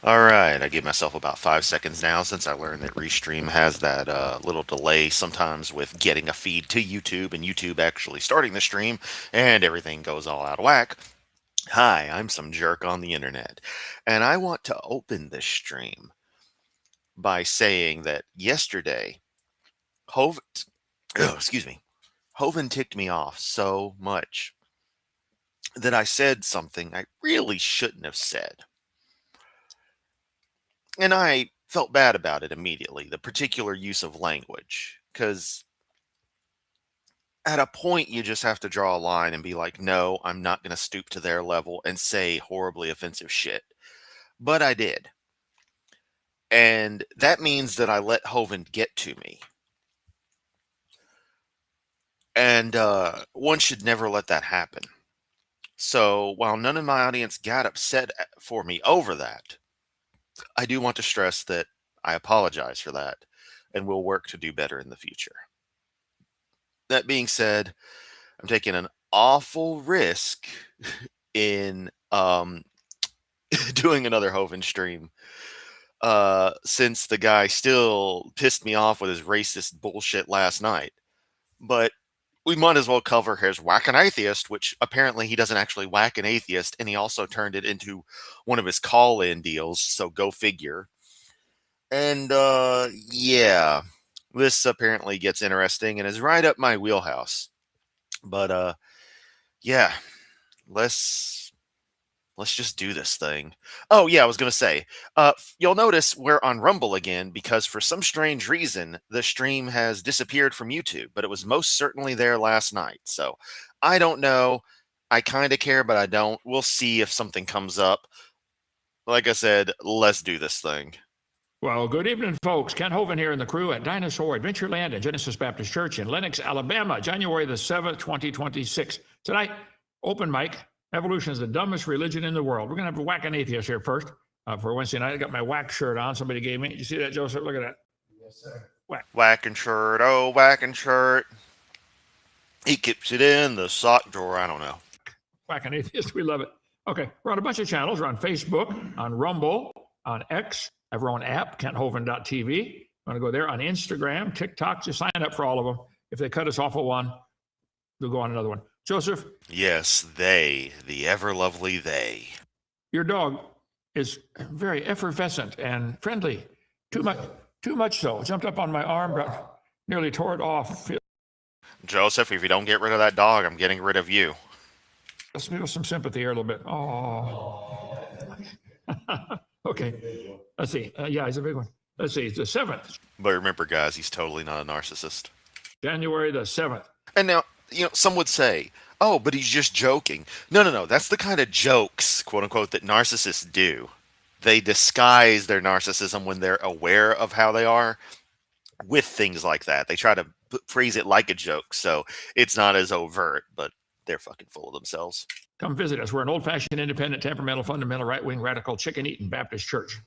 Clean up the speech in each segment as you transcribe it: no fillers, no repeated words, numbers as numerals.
Alright, I give myself about 5 seconds now since I learned that Restream has that little delay sometimes with getting a feed to YouTube and YouTube actually starting the stream, and everything goes all out of whack. Hi, I'm some jerk on the internet, and I want to open this stream by saying that yesterday, Hovind, excuse me, Hovind ticked me off so much that I said something I really shouldn't have said. And I felt bad about it immediately, the particular use of language, because at a point you just have to draw a line and be like, no, I'm not going to stoop to their level and say horribly offensive shit. But I did. And that means that I let Hovind get to me. And one should never let that happen. So while none of my audience got upset for me over that, I do want to stress that I apologize for that and will work to do better in the future. That being said, I'm taking an awful risk in doing another Hovind stream. Since the guy still pissed me off with his racist bullshit last night. But we might as well cover his whack an atheist, which apparently he doesn't actually whack an atheist, and he also turned it into one of his call-in deals, so go figure. And yeah, this apparently gets interesting and is right up my wheelhouse. But yeah, let's just do this thing. Oh yeah, I was gonna say, you'll notice we're on Rumble again because for some strange reason the stream has disappeared from YouTube, but it was most certainly there last night. So I don't know. I kind of care, but I don't. We'll see if something comes up. Like I said, let's do this thing. Well, good evening, folks. Ken Hovind here and the crew at Dinosaur Adventureland and Genesis Baptist Church in Lenox, Alabama, January the 7th, 2026. Tonight, open mic. Evolution is the dumbest religion in the world. We're going to have a whack an atheist here first for Wednesday night. I got my whack shirt on. Somebody gave me. Did you see that, Joseph? Look at that. Yes, sir. Whacking shirt. Oh, whacking shirt. He keeps it in the sock drawer. I don't know. Whack an atheist. We love it. Okay. We're on a bunch of channels. We're on Facebook, on Rumble, on X. I have our own app, KentHovind.tv. You want to go there on Instagram, TikTok. Just sign up for all of them. If they cut us off of one, we'll go on another one. Joseph? Yes, they, the ever lovely they. Your dog is very effervescent and friendly. Too much so. Jumped up on my arm, but nearly tore it off. Joseph, if you don't get rid of that dog, I'm getting rid of you. Let's feel some sympathy here a little bit. Oh. Okay. Let's see. Yeah, he's a big one. Let's see. It's the 7th. But remember, guys, he's totally not a narcissist. January the 7th. And now, some would say, oh, but he's just joking. No. That's the kind of jokes, quote unquote, that narcissists do. They disguise their narcissism when they're aware of how they are with things like that. They try to phrase it like a joke, so it's not as overt, but they're fucking full of themselves. Come visit us. We're an old-fashioned, independent, temperamental, fundamental, right-wing, radical, chicken-eating Baptist church.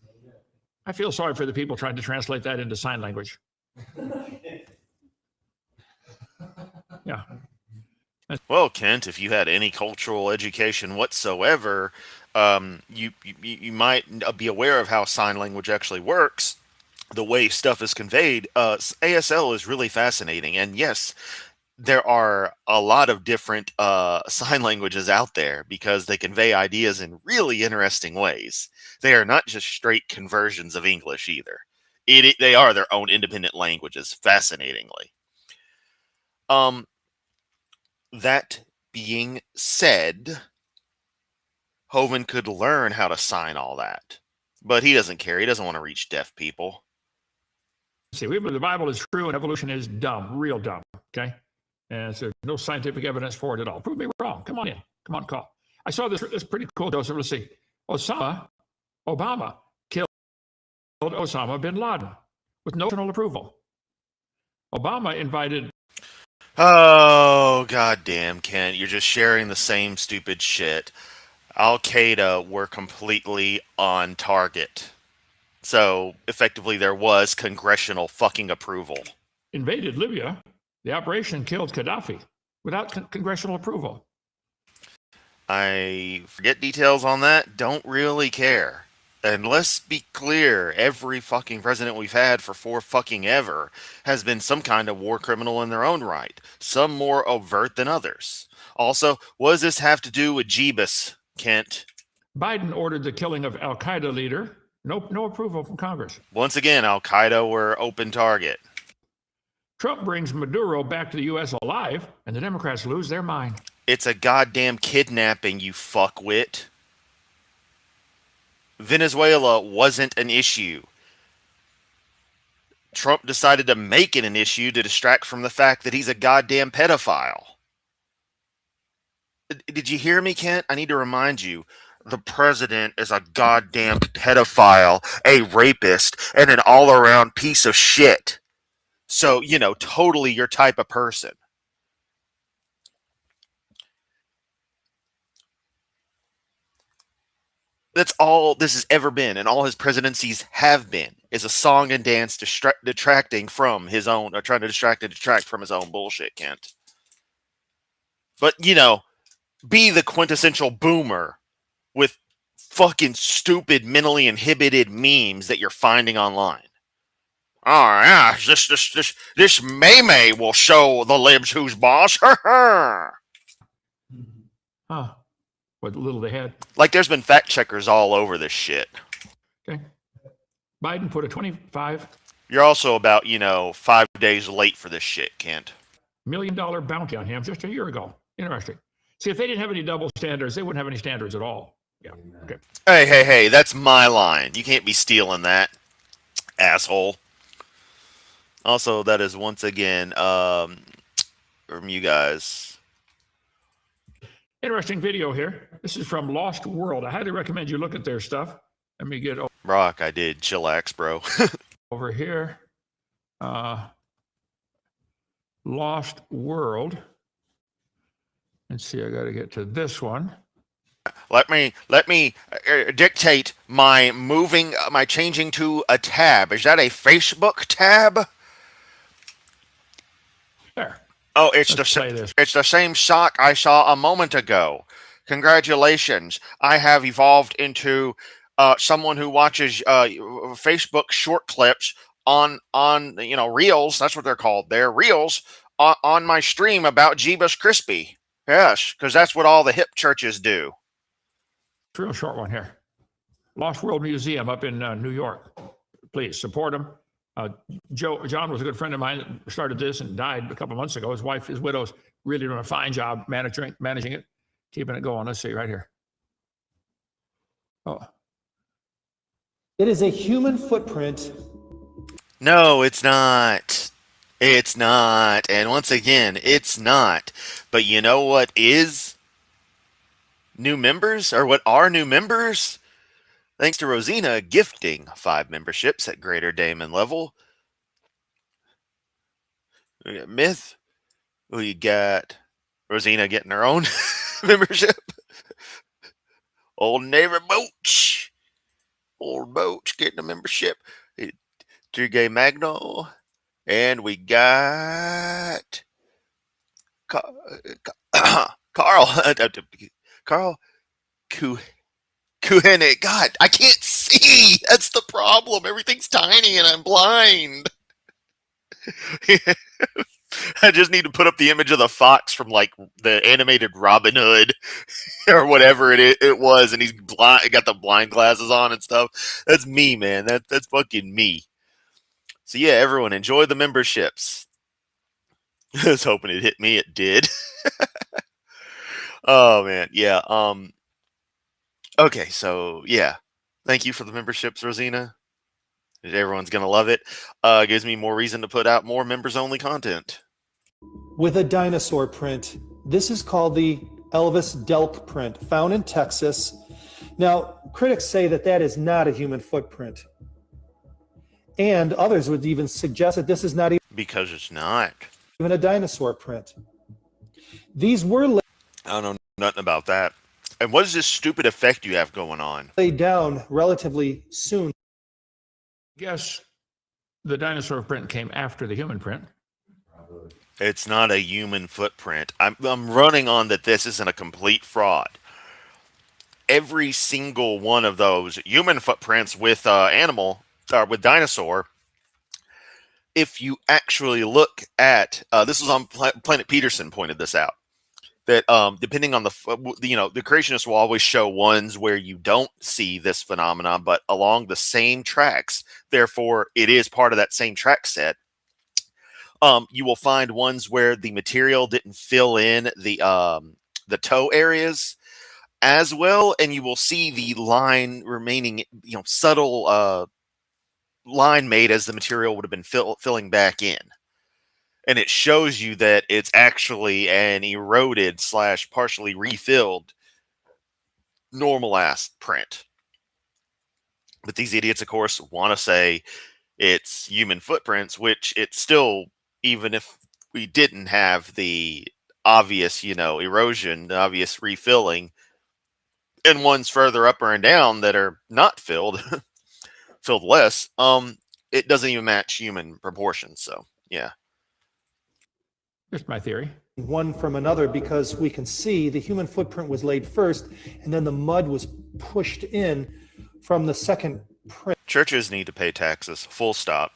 I feel sorry for the people trying to translate that into sign language. Yeah. Well, Kent, if you had any cultural education whatsoever, you might be aware of how sign language actually works, the way stuff is conveyed. ASL is really fascinating, and yes, there are a lot of different sign languages out there because they convey ideas in really interesting ways. They are not just straight conversions of English either. They are their own independent languages, fascinatingly. That being said, Hovind could learn how to sign all that, but he doesn't care. He doesn't want to reach deaf people. See, we believe the Bible is true and evolution is dumb, real dumb. Okay. And so there's no scientific evidence for it at all. Prove me wrong. Come on in. Come on, call. I saw this. It's pretty cool, Joseph. Let's see. Obama killed Osama bin Laden with no national approval. Obama invited. Oh, goddamn, Kent. You're just sharing the same stupid shit. Al-Qaeda were completely on target. So, effectively, there was congressional fucking approval. Invaded Libya. The operation killed Gaddafi without congressional approval. I forget details on that. Don't really care. And let's be clear, every fucking president we've had for four fucking ever has been some kind of war criminal in their own right, some more overt than others. Also, what does this have to do with Jeebus, Kent? Biden ordered the killing of Al Qaeda leader. No approval from Congress. Once again, Al Qaeda were open target. Trump brings Maduro back to the U.S. alive, and the Democrats lose their mind. It's a goddamn kidnapping, you fuckwit. Venezuela wasn't an issue. Trump decided to make it an issue to distract from the fact that he's a goddamn pedophile. Did you hear me, Kent? I need to remind you. The president is a goddamn pedophile, a rapist, and an all-around piece of shit. So, totally your type of person. That's all this has ever been, and all his presidencies have been, is a song and dance detracting from his own, or trying to distract and detract from his own bullshit, Kent. But, be the quintessential boomer with fucking stupid, mentally inhibited memes that you're finding online. Oh, yeah, this May will show the libs who's boss. Huh. What little they had. Like there's been fact checkers all over this shit. Okay. Biden put a 25. You're also about, 5 days late for this shit, Kent. $1 million bounty on him just a year ago. Interesting. See, if they didn't have any double standards, they wouldn't have any standards at all. Yeah. Okay. Hey, that's my line. You can't be stealing that, asshole. Also, that is once again from you guys. Interesting video here. This is from Lost World. I highly recommend you look at their stuff. Let me get Rock, I did. Chillax, bro. over here. Lost World. Let's see, I got to get to this one. Let me dictate my changing to a tab. Is that a Facebook tab? There. Oh, it's the same sock I saw a moment ago. Congratulations. I have evolved into someone who watches Facebook short clips on reels. That's what they're called. They're reels on my stream about Jeebus Crispy. Yes, because that's what all the hip churches do. It's a real short one here. Lost World Museum up in New York. Please support them. John was a good friend of mine that started this and died a couple months ago. His widow's really doing a fine job managing it, keeping it going. Let's see right here. Oh. It is a human footprint. No, it's not. It's not. And once again, it's not. But you know what is? New members? Or what are new members? Thanks to Rosina gifting 5 memberships at Greater Damon level. We got Myth. We got Rosina getting her own membership. Old neighbor Boach. Old Boach getting a membership. Trigay Magno. And we got Carl Kuhene. God, I can't see. That's the problem. Everything's tiny and I'm blind. I just need to put up the image of the fox from like the animated Robin Hood or whatever it was, and he's blind, got the blind glasses on and stuff. That's me, man. That's fucking me. So yeah, everyone enjoy the memberships. I was hoping it hit me. It did. Oh man, yeah. Okay, so yeah, thank you for the memberships, Rosina. Everyone's gonna love it. Gives me more reason to put out more members-only content. With a dinosaur print. This is called the Elvis Delk print, found in Texas. Now, critics say that is not a human footprint. And others would even suggest that this is not even because it's not even a dinosaur print. These were I don't know nothing about that. And what is this stupid effect you have going on? Laid down relatively soon. Guess the dinosaur print came after the human print. It's not a human footprint. I'm running on that this isn't a complete fraud. every single one of those human footprints with with dinosaur, if you actually look at this was on Planet Peterson pointed this out, that depending on the creationists will always show ones where you don't see this phenomenon, but along the same tracks, therefore it is part of that same track set. You will find ones where the material didn't fill in the toe areas as well, and you will see the line remaining, subtle line made as the material would have been filling back in. And it shows you that it's actually an eroded / partially refilled normal ass print. But these idiots, of course, want to say it's human footprints, which it's still, even if we didn't have the obvious, erosion, the obvious refilling, and ones further up and down that are not filled, filled less, it doesn't even match human proportions. So, yeah. Here's my theory. One from another, because we can see the human footprint was laid first, and then the mud was pushed in from the second print. Churches need to pay taxes, full stop.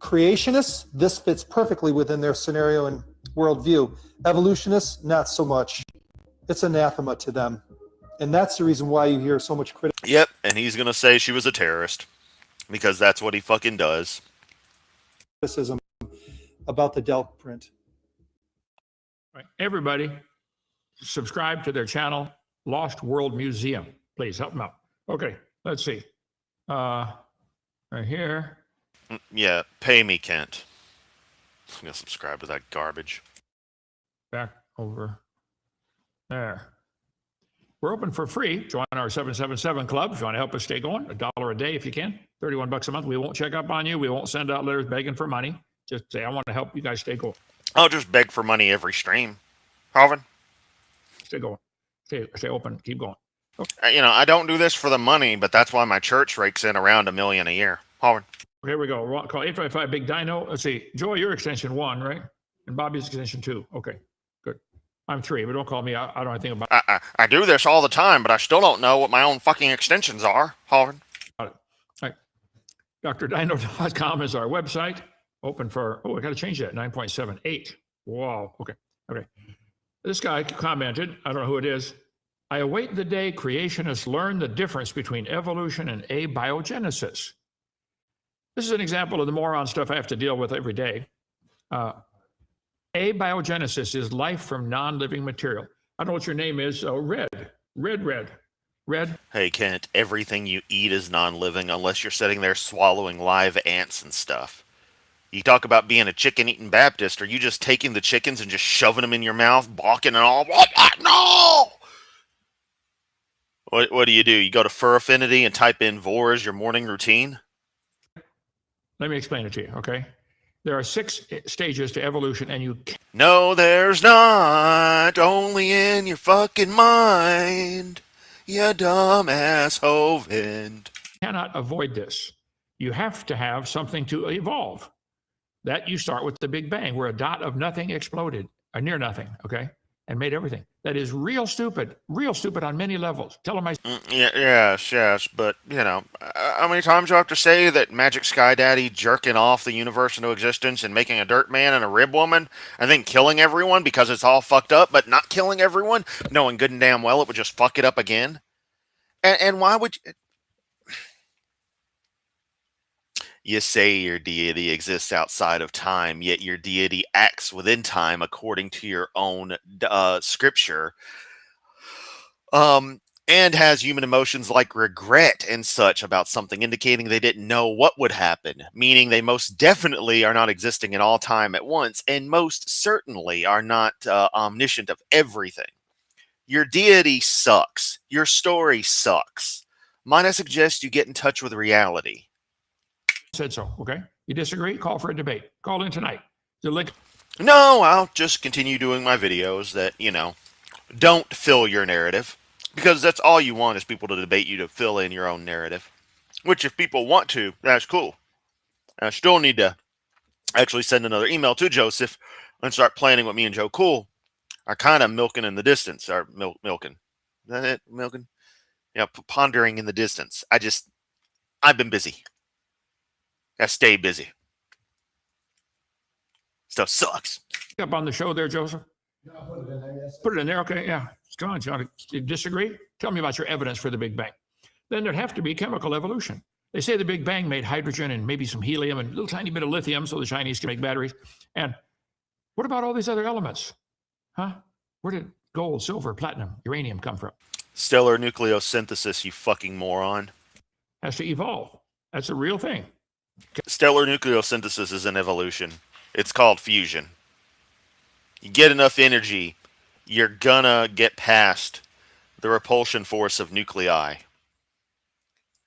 Creationists, this fits perfectly within their scenario and worldview. Evolutionists, not so much. It's anathema to them. And that's the reason why you hear so much criticism. Yep, and he's going to say she was a terrorist, because that's what he fucking does. About the Delk print. Right. Everybody, subscribe to their channel, Lost World Museum. Please help them out. Okay, let's see. Right here. Yeah, pay me, Kent. I'm going to subscribe to that garbage. Back over there. We're open for free. Join our 777 club if you want to help us stay going. $1 a day if you can. $31 a month. We won't check up on you. We won't send out letters begging for money. Just say, I want to help you guys stay going. I'll just beg for money every stream. Hovind? Stay going. Stay open. Keep going. Okay. I don't do this for the money, but that's why my church rakes in around $1 million a year. Hovind? Here we go. We'll call 855 Big Dino. Let's see. Joy, you're extension 1, right? And Bobby's extension 2. Okay, good. I'm 3, but don't call me. I don't know anything about it. I do this all the time, but I still don't know what my own fucking extensions are. Hovind? Got it. All right. drdino.com is our website. Open for, I got to change that, 9.78. Wow, okay. This guy commented, I don't know who it is, I await the day creationists learn the difference between evolution and abiogenesis. This is an example of the moron stuff I have to deal with every day. Abiogenesis is life from non-living material. I don't know what your name is, Red. Hey, Kent, everything you eat is non-living unless you're sitting there swallowing live ants and stuff. You talk about being a chicken-eating Baptist. Are you just taking the chickens and just shoving them in your mouth, balking and all? No! What do? You go to Fur Affinity and type in vor as your morning routine? Let me explain it to you, okay? There are 6 stages to evolution, and you can't. No, there's not. Only in your fucking mind. You dumbass Hovind. Cannot avoid this. You have to have something to evolve. That you start with the Big Bang, where a dot of nothing exploded, or near nothing, okay, and made everything. That is real stupid on many levels. Tell them Yes, but, how many times do I have to say that Magic Sky Daddy jerking off the universe into existence and making a dirt man and a rib woman, and then killing everyone because it's all fucked up, but not killing everyone, knowing good and damn well it would just fuck it up again? And why would you... You say your deity exists outside of time, yet your deity acts within time according to your own scripture, and has human emotions like regret and such about something, indicating they didn't know what would happen, meaning they most definitely are not existing in all time at once, and most certainly are not omniscient of everything. Your deity sucks. Your story sucks. Might I suggest you get in touch with reality? Said so, okay? You disagree? Call for a debate. Call in tonight. The link. No, I'll just continue doing my videos that, don't fill your narrative. Because that's all you want is people to debate you to fill in your own narrative. Which, if people want to, that's cool. I still need to actually send another email to Joseph and start planning what me and Joe Cool are kind of milking in the distance. Or milking. Is that it? Milking? pondering in the distance. I've been busy. I stay busy. Stuff sucks. Up on the show there, Joseph? Put it in there. Okay, yeah. Come on, John. You disagree? Tell me about your evidence for the Big Bang. Then there'd have to be chemical evolution. They say the Big Bang made hydrogen and maybe some helium and a little tiny bit of lithium so the Chinese can make batteries. And what about all these other elements? Huh? Where did gold, silver, platinum, uranium come from? Stellar nucleosynthesis, you fucking moron. Has to evolve. That's a real thing. Stellar nucleosynthesis is an evolution. It's called fusion. You get enough energy, you're gonna get past the repulsion force of nuclei.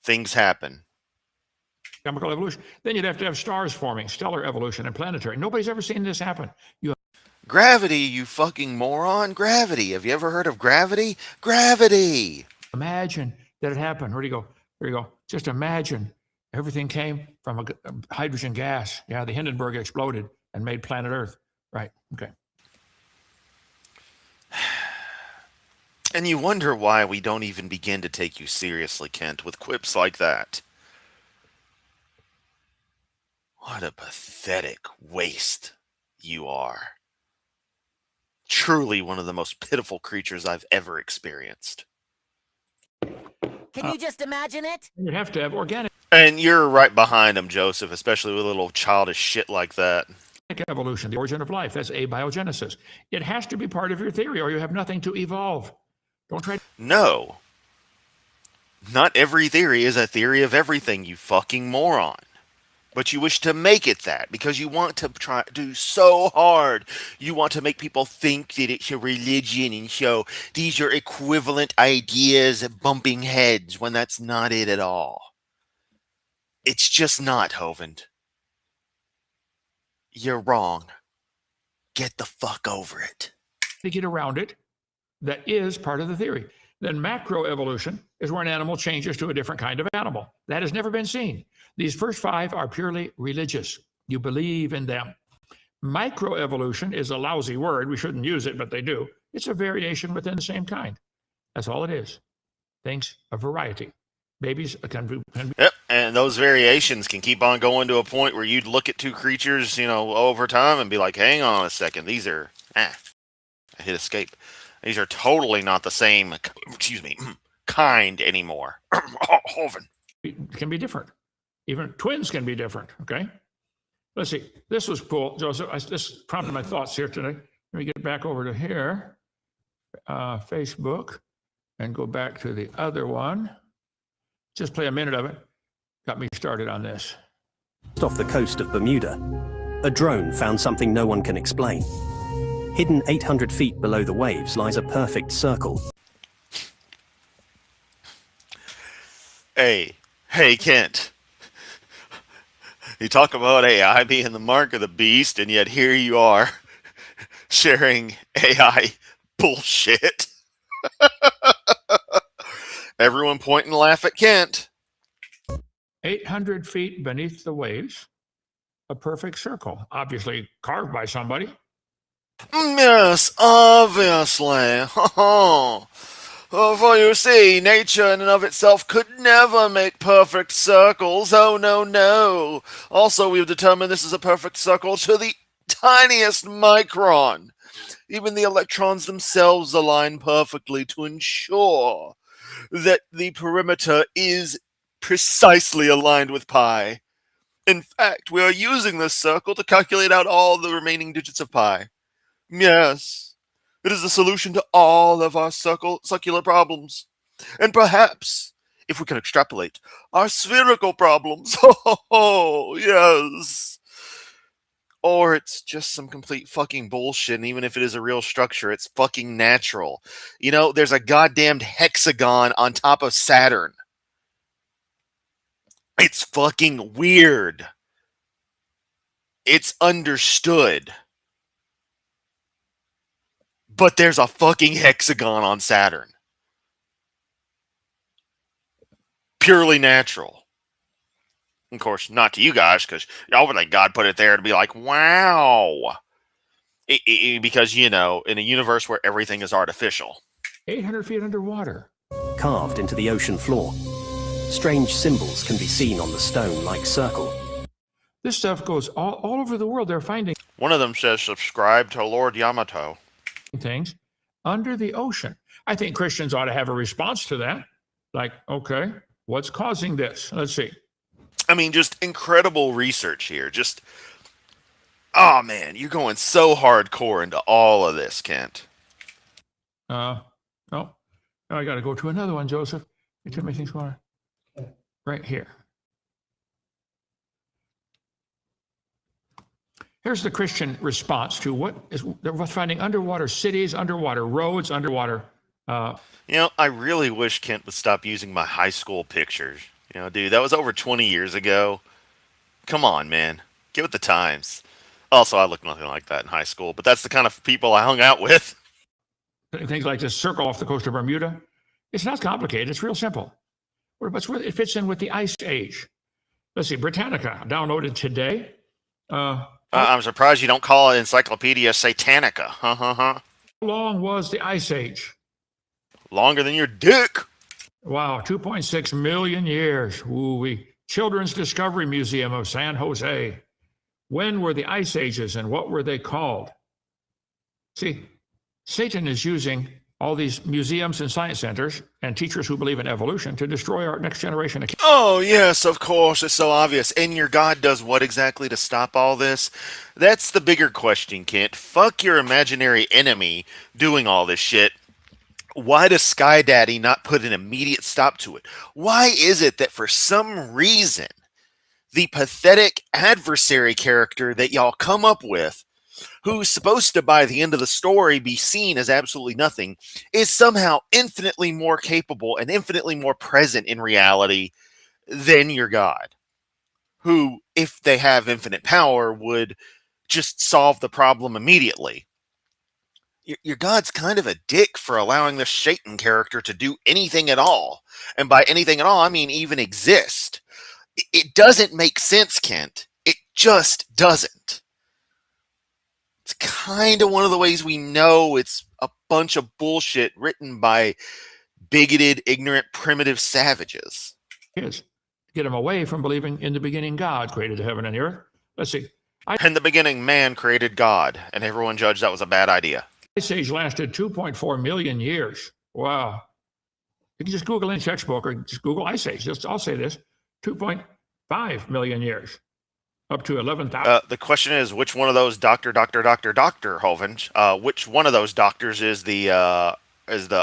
Things happen. Chemical evolution. Then you'd have to have stars forming, stellar evolution, and planetary. Nobody's ever seen this happen. Gravity, you fucking moron. Gravity. Have you ever heard of gravity? Gravity. Imagine that it happened. Where do you go? There you go. Just imagine everything came from a hydrogen gas. Yeah, the Hindenburg exploded and made planet Earth. Right. Okay. And you wonder why we don't even begin to take you seriously, Kent, with quips like that. What a pathetic waste you are. Truly one of the most pitiful creatures I've ever experienced. Can you just imagine it? You'd have to have organic And you're right behind him, Joseph, especially with a little childish shit like that. evolution, the origin of life. That's abiogenesis. It has to be part of your theory or you have nothing to evolve. Don't try. No. Not every theory is a theory of everything, you fucking moron. But you wish to make it that because you want to try to do so hard. You want to make people think that it's a religion and show these are equivalent ideas of bumping heads when that's not it at all. It's just not, Hovind. You're wrong. Get the fuck over it. To get around it, that is part of the theory. Then macroevolution is where an animal changes to a different kind of animal. That has never been seen. These first five are purely religious. You believe in them. Microevolution is a lousy word. We shouldn't use it, but they do. It's a variation within the same kind. That's all it is. Things of variety. Babies can be. Yep, and those variations can keep on going to a point where you'd look at two creatures, over time and be like, hang on a second, these are, I hit escape. These are totally not the same, kind anymore. Hovind. Can be different. Even twins can be different, okay? Let's see. This was cool, Joseph. This prompted my thoughts here today. Let me get back over to here, Facebook, and go back to the other one. Just play a minute of it. Got me started on this. Off the coast of Bermuda, a drone found something no one can explain. Hidden 800 feet below the waves lies a perfect circle. Hey, Kent. You talk about AI being the mark of the beast, and yet here you are sharing AI bullshit. Everyone point and laugh at Kent. 800 feet beneath the waves, a perfect circle, obviously carved by somebody. Yes, obviously. For you see, nature in and of itself could never make perfect circles. Oh, no, no. Also, we've determined this is a perfect circle to the tiniest micron. Even the electrons themselves align perfectly to ensure that the perimeter is precisely aligned with pi. In fact, we are using this circle to calculate out all the remaining digits of pi. Yes, it is the solution to all of our circular problems. And perhaps, if we can extrapolate, our spherical problems. Oh, yes. Or it's just some complete fucking bullshit, and even if it is a real structure, it's fucking natural. There's a goddamned hexagon on top of Saturn. It's fucking weird. It's understood. But there's a fucking hexagon on Saturn. Purely natural. Of course, not to you guys, because y'all would think God put it there to be like, wow. Because, in a universe where everything is artificial. 800 feet underwater. carved into the ocean floor. Strange symbols can be seen on the stone-like circle. This stuff goes all over the world. They're finding One of them says, subscribe to Lord Yamato. things under the ocean. I think Christians ought to have a response to that. Like, okay, what's causing this? Let's see. I mean, just incredible research here. Just, oh man, you're going so hardcore into all of this, Kent. No, I got to go to another one, Joseph. You too many things going on. Right here. Here's the Christian response to what is they're finding underwater cities, underwater roads, underwater. You know, I really wish Kent would stop using my high school pictures. You know, dude, that was over 20 years ago. Come on, man. Get with the times. Also, I looked nothing like that in high school, but that's the kind of people I hung out with. Things like this circle off the coast of Bermuda. It's not complicated. It's real simple. But it fits in with the Ice Age. Let's see, Britannica, downloaded today. I'm surprised you don't call it Encyclopedia Satanica. How long was the Ice Age? Longer than your dick. Wow, 2.6 million years. Ooh-wee. Children's Discovery Museum of San Jose. When were the Ice Ages and what were they called? See, Satan is using all these museums and science centers and teachers who believe in evolution to destroy our next generation. Oh, yes, of course. It's so obvious. And your God does what exactly to stop all this? That's the bigger question, Kent. Fuck your imaginary enemy doing all this shit. Why does Sky Daddy not put an immediate stop to it? Why is it that for some reason, the pathetic adversary character that y'all come up with, who's supposed to, by the end of the story, be seen as absolutely nothing, is somehow infinitely more capable and infinitely more present in reality than your God, who, if they have infinite power, would just solve the problem immediately. Your God's kind of a dick for allowing this Satan character to do anything at all. And by anything at all, I mean even exist. It doesn't make sense, Kent. It just doesn't. It's kind of one of the ways we know it's a bunch of bullshit written by bigoted, ignorant, primitive savages. Is get them away from believing in the beginning God created heaven and earth. Let's see. In the beginning, man created God, and everyone judged that was a bad idea. Ice Age lasted 2.4 million years. Wow. You can just Google any textbook or just Google Ice Age. I'll say this, 2.5 million years, up to 11,000. The question is, which one of those Dr. Hovind, which one of those doctors is the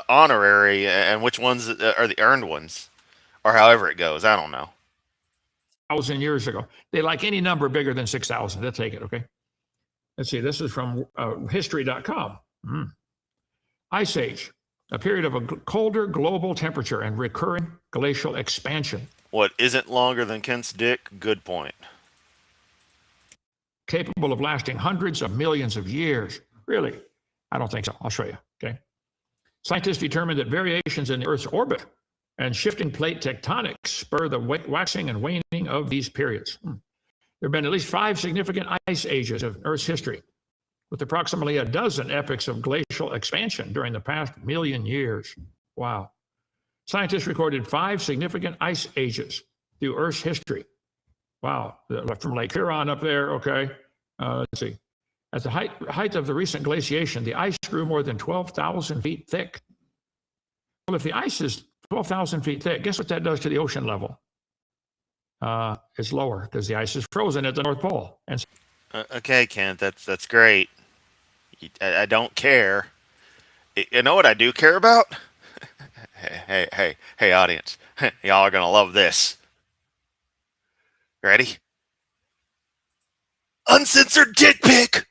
honorary, and which ones are the earned ones? Or however it goes, I don't know. 1,000 years ago. They like any number bigger than 6,000. They'll take it, okay? Let's see, this is from history.com. Ice Age, a period of a colder global temperature and recurring glacial expansion. What isn't longer than Kent's dick? Good point. Capable of lasting hundreds of millions of years. Really? I don't think so. I'll show you, okay? Scientists determined that variations in the Earth's orbit and shifting plate tectonics spur the waxing and waning of these periods. There have been at least 5 significant ice ages of Earth's history, with approximately a dozen epochs of glacial expansion during the past million years. Wow. Scientists recorded 5 significant ice ages through Earth's history. Wow. From Lake Huron up there, okay. Let's see. At the height of the recent glaciation, the ice grew more than 12,000 feet thick. Well, if the ice is 12,000 feet thick, guess what that does to the ocean level? It's lower because the ice is frozen at the North Pole. And okay, Kent, that's great. I don't care. You know what I do care about? Hey, audience. Y'all are gonna love this. Ready? Uncensored dick pic!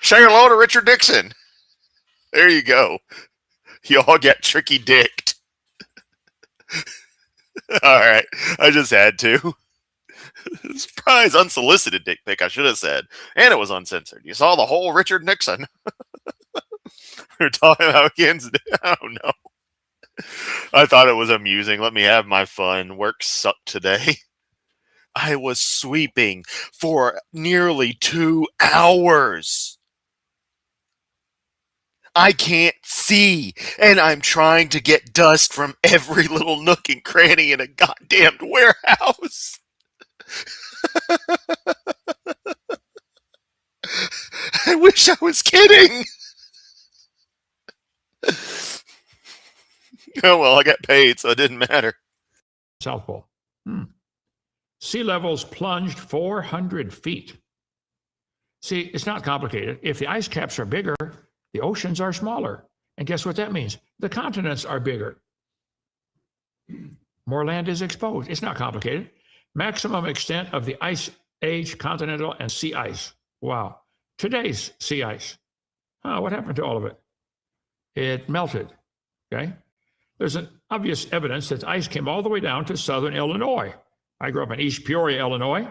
Say hello to Richard Nixon. There you go. Y'all get tricky dicked. Alright, I just had to. Surprise, unsolicited dick pic, I should have said. And it was uncensored. You saw the whole Richard Nixon. We're talking about Ken's. Oh no. I thought it was amusing. Let me have my fun. Work sucked today. I was sweeping for nearly 2 hours. I can't see, and I'm trying to get dust from every little nook and cranny in a goddamned warehouse. I wish I was kidding. Oh well, I got paid, so it didn't matter. South Pole. Sea levels plunged 400 feet. See, it's not complicated. If the ice caps are bigger, the oceans are smaller. And guess what that means? The continents are bigger. More land is exposed. It's not complicated. Maximum extent of the ice age, continental and sea ice. Wow. Today's sea ice. What happened to all of it? It melted. Okay. There's an obvious evidence that ice came all the way down to southern Illinois. I grew up in East Peoria, Illinois.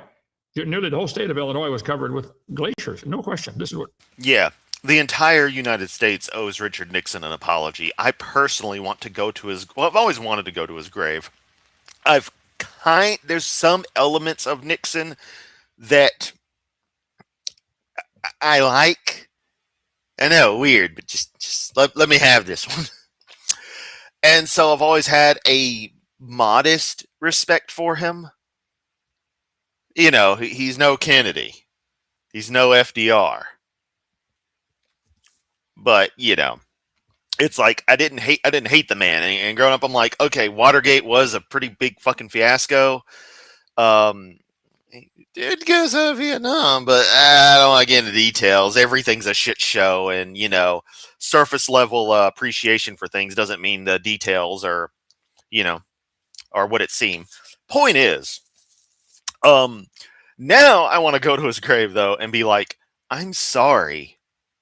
Nearly the whole state of Illinois was covered with glaciers. No question. This is what. Yeah. The entire United States owes Richard Nixon an apology. I personally want to go to his... Well, I've always wanted to go to his grave. There's some elements of Nixon that I like. I know, weird, but just let me have this one. And so I've always had a modest respect for him. You know, he's no Kennedy. He's no FDR. But, you know, it's like I didn't hate the man. And growing up, I'm like, okay, Watergate was a pretty big fucking fiasco. He did go to Vietnam, but I don't want to get into details. Everything's a shit show, and you know, surface level appreciation for things doesn't mean the details are, you know, are what it seems. Point is, now I want to go to his grave though and be like, I'm sorry,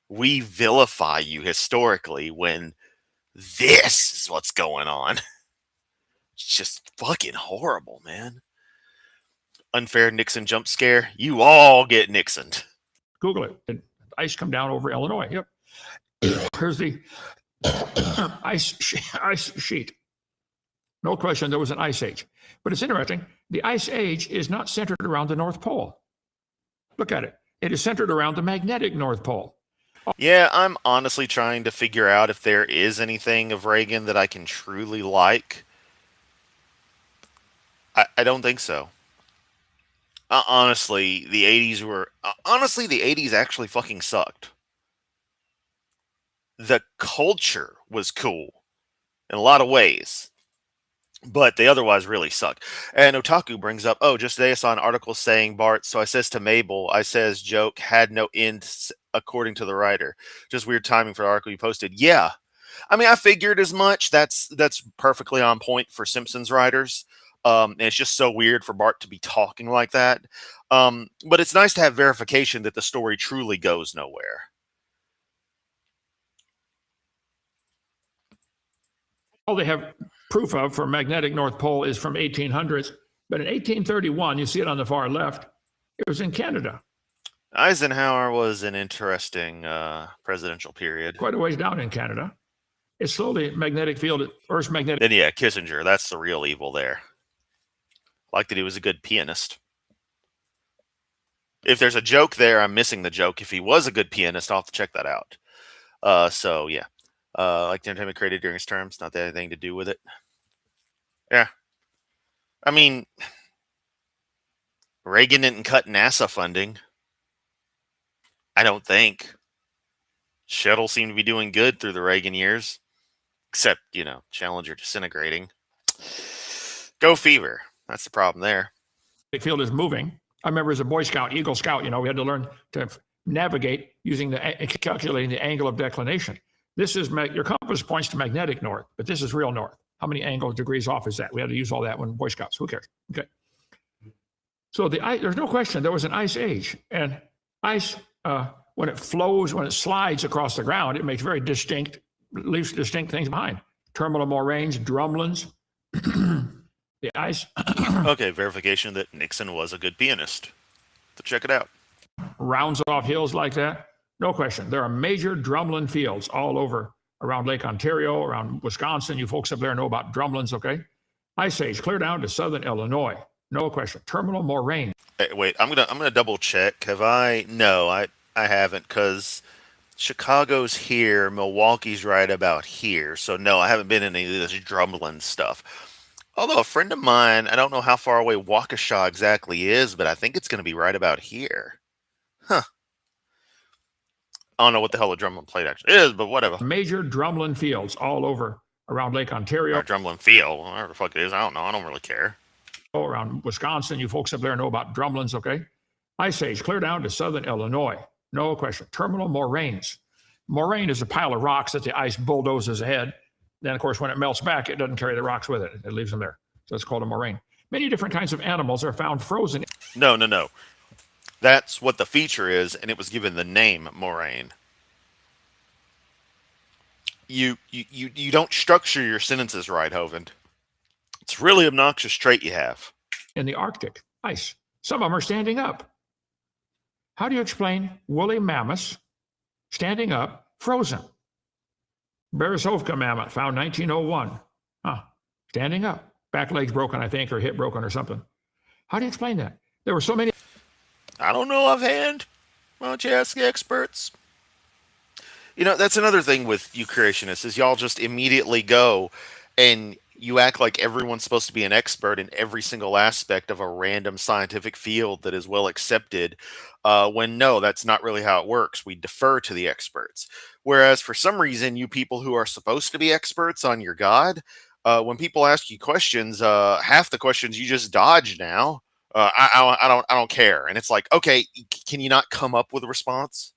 we vilify you historically when this is what's going on. It's just fucking horrible, man. Unfair Nixon jump scare. You all get Nixoned. Google it. Did ice come down over Illinois? Yep. Here's the ice sheet. No question, there was an ice age. But it's interesting. The ice age is not centered around the North Pole. Look at it. It is centered around the magnetic North Pole. Yeah, I'm honestly trying to figure out if there is anything of Reagan that I can truly like. I don't think so. Honestly, the 80s actually fucking sucked. The culture was cool in a lot of ways, but they otherwise really sucked. And Otaku brings up, just today I saw an article saying Bart, so I says to Mabel, I says joke had no end according to the writer. Just weird timing for the article you posted. Yeah. I mean, I figured as much. That's perfectly on point for Simpsons writers. And it's just so weird for Bart to be talking like that. But it's nice to have verification that the story truly goes nowhere. All they have proof of for magnetic North Pole is from 1800s. But in 1831, you see it on the far left, it was in Canada. Eisenhower was an interesting presidential period. Quite a ways down in Canada. It's slowly magnetic field, Earth's magnetic. Then yeah, Kissinger, that's the real evil there. Like that he was a good pianist. If there's a joke there, I'm missing the joke. If he was a good pianist, I'll have to check that out. So yeah. Like the entertainment created during his terms, not that anything to do with it. Yeah. I mean, Reagan didn't cut NASA funding. I don't think. Shuttle seemed to be doing good through the Reagan years. Except, you know, Challenger disintegrating. Go Fever. That's the problem there. The field is moving. I remember as a Boy Scout, Eagle Scout, we had to learn to navigate using calculating the angle of declination. This is your compass points to magnetic north, but this is real north. How many angle degrees off is that? We had to use all that when Boy Scouts. Who cares? Okay. So there's no question there was an ice age, and ice when it flows, when it slides across the ground, it makes very distinct, leaves distinct things behind. Terminal moraines, drumlins. The ice. Okay, verification that Nixon was a good pianist. So check it out. Rounds off hills like that. No question. There are major drumlin fields all over around Lake Ontario, around Wisconsin. You folks up there know about drumlins, okay? Ice age, clear down to southern Illinois. No question. Terminal moraine. Hey, wait, I'm gonna double check. Have I? No, I haven't, because Chicago's here, Milwaukee's right about here. So no, I haven't been in any of this Drumlin stuff. Although a friend of mine, I don't know how far away Waukesha exactly is, but I think it's going to be right about here. Huh. I don't know what the hell a Drumlin plate actually is, but whatever. Major drumlin fields all over around Lake Ontario. Or Drumlin Field, whatever the fuck it is. I don't know. I don't really care. Around Wisconsin, you folks up there know about drumlins, okay? Ice Age, clear down to southern Illinois. No question. Terminal moraines. Moraine is a pile of rocks that the ice bulldozes ahead. Then, of course, when it melts back, it doesn't carry the rocks with it. It leaves them there. So it's called a moraine. Many different kinds of animals are found frozen. No. That's what the feature is, and it was given the name moraine. You don't structure your sentences right, Hovind. It's a really obnoxious trait you have. In the Arctic, ice. Some of them are standing up. How do you explain woolly mammoths standing up, frozen? Beresovka mammoth, found 1901. Standing up. Back legs broken, I think, or hip broken or something. How do you explain that? There were so many. I don't know offhand. Why don't you ask the experts? You know, that's another thing with you creationists, is y'all just immediately go and you act like everyone's supposed to be an expert in every single aspect of a random scientific field that is well accepted, when no, that's not really how it works. We defer to the experts. Whereas for some reason, you people who are supposed to be experts on your God, when people ask you questions, half the questions you just dodge now. I don't care. And it's like, okay, can you not come up with a response?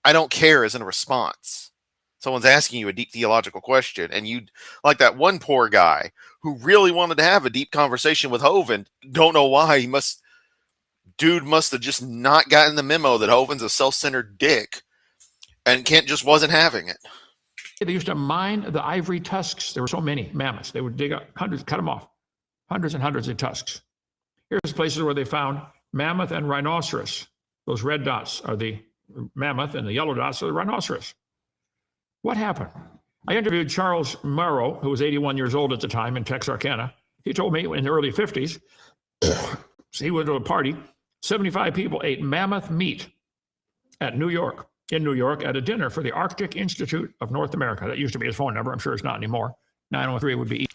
I don't care isn't a response. Someone's asking you a deep theological question, and you, like that one poor guy who really wanted to have a deep conversation with Hovind, don't know why. Dude must have just not gotten the memo that Hovind's a self-centered dick, and Kent just wasn't having it. They used to mine the ivory tusks. There were so many mammoths. They would dig up hundreds, cut them off, hundreds and hundreds of tusks. Here's places where they found mammoth and rhinoceros. Those red dots are the mammoth, and the yellow dots are the rhinoceros. What happened? I interviewed Charles Morrow, who was 81 years old at the time in Texarkana. He told me in the early 50s, he went to a party, 75 people ate mammoth meat in New York, at a dinner for the Arctic Institute of North America. That used to be his phone number. I'm sure it's not anymore. 903 would be.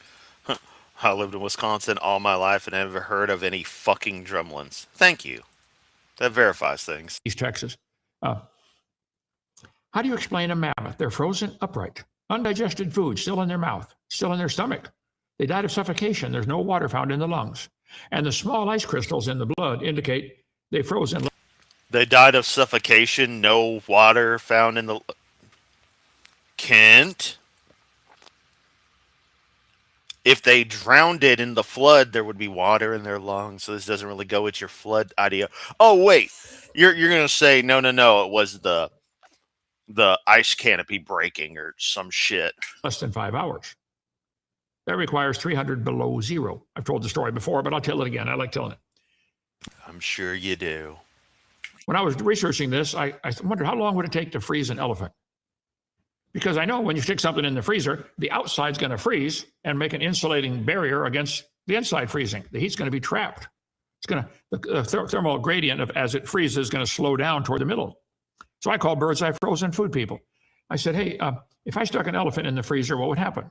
I lived in Wisconsin all my life and never heard of any fucking drumlins. Thank you. That verifies things. East Texas. How do you explain a mammoth? They're frozen upright, undigested food still in their mouth, still in their stomach. They died of suffocation. There's no water found in the lungs. And the small ice crystals in the blood indicate they froze in. They died of suffocation, no water found in the... Kent? If they drowned it in the flood, there would be water in their lungs, so this doesn't really go with your flood idea. Oh, wait. You're going to say, no, it was the ice canopy breaking or some shit. Less than 5 hours. That requires 300 below zero. I've told the story before, but I'll tell it again. I like telling it. I'm sure you do. When I was researching this, I wondered how long would it take to freeze an elephant? Because I know when you stick something in the freezer, the outside's going to freeze and make an insulating barrier against the inside freezing. The heat's going to be trapped. It's going to, the thermal gradient of as it freezes is going to slow down toward the middle. So I called Birds Eye Frozen Food people. I said, hey, if I stuck an elephant in the freezer, what would happen?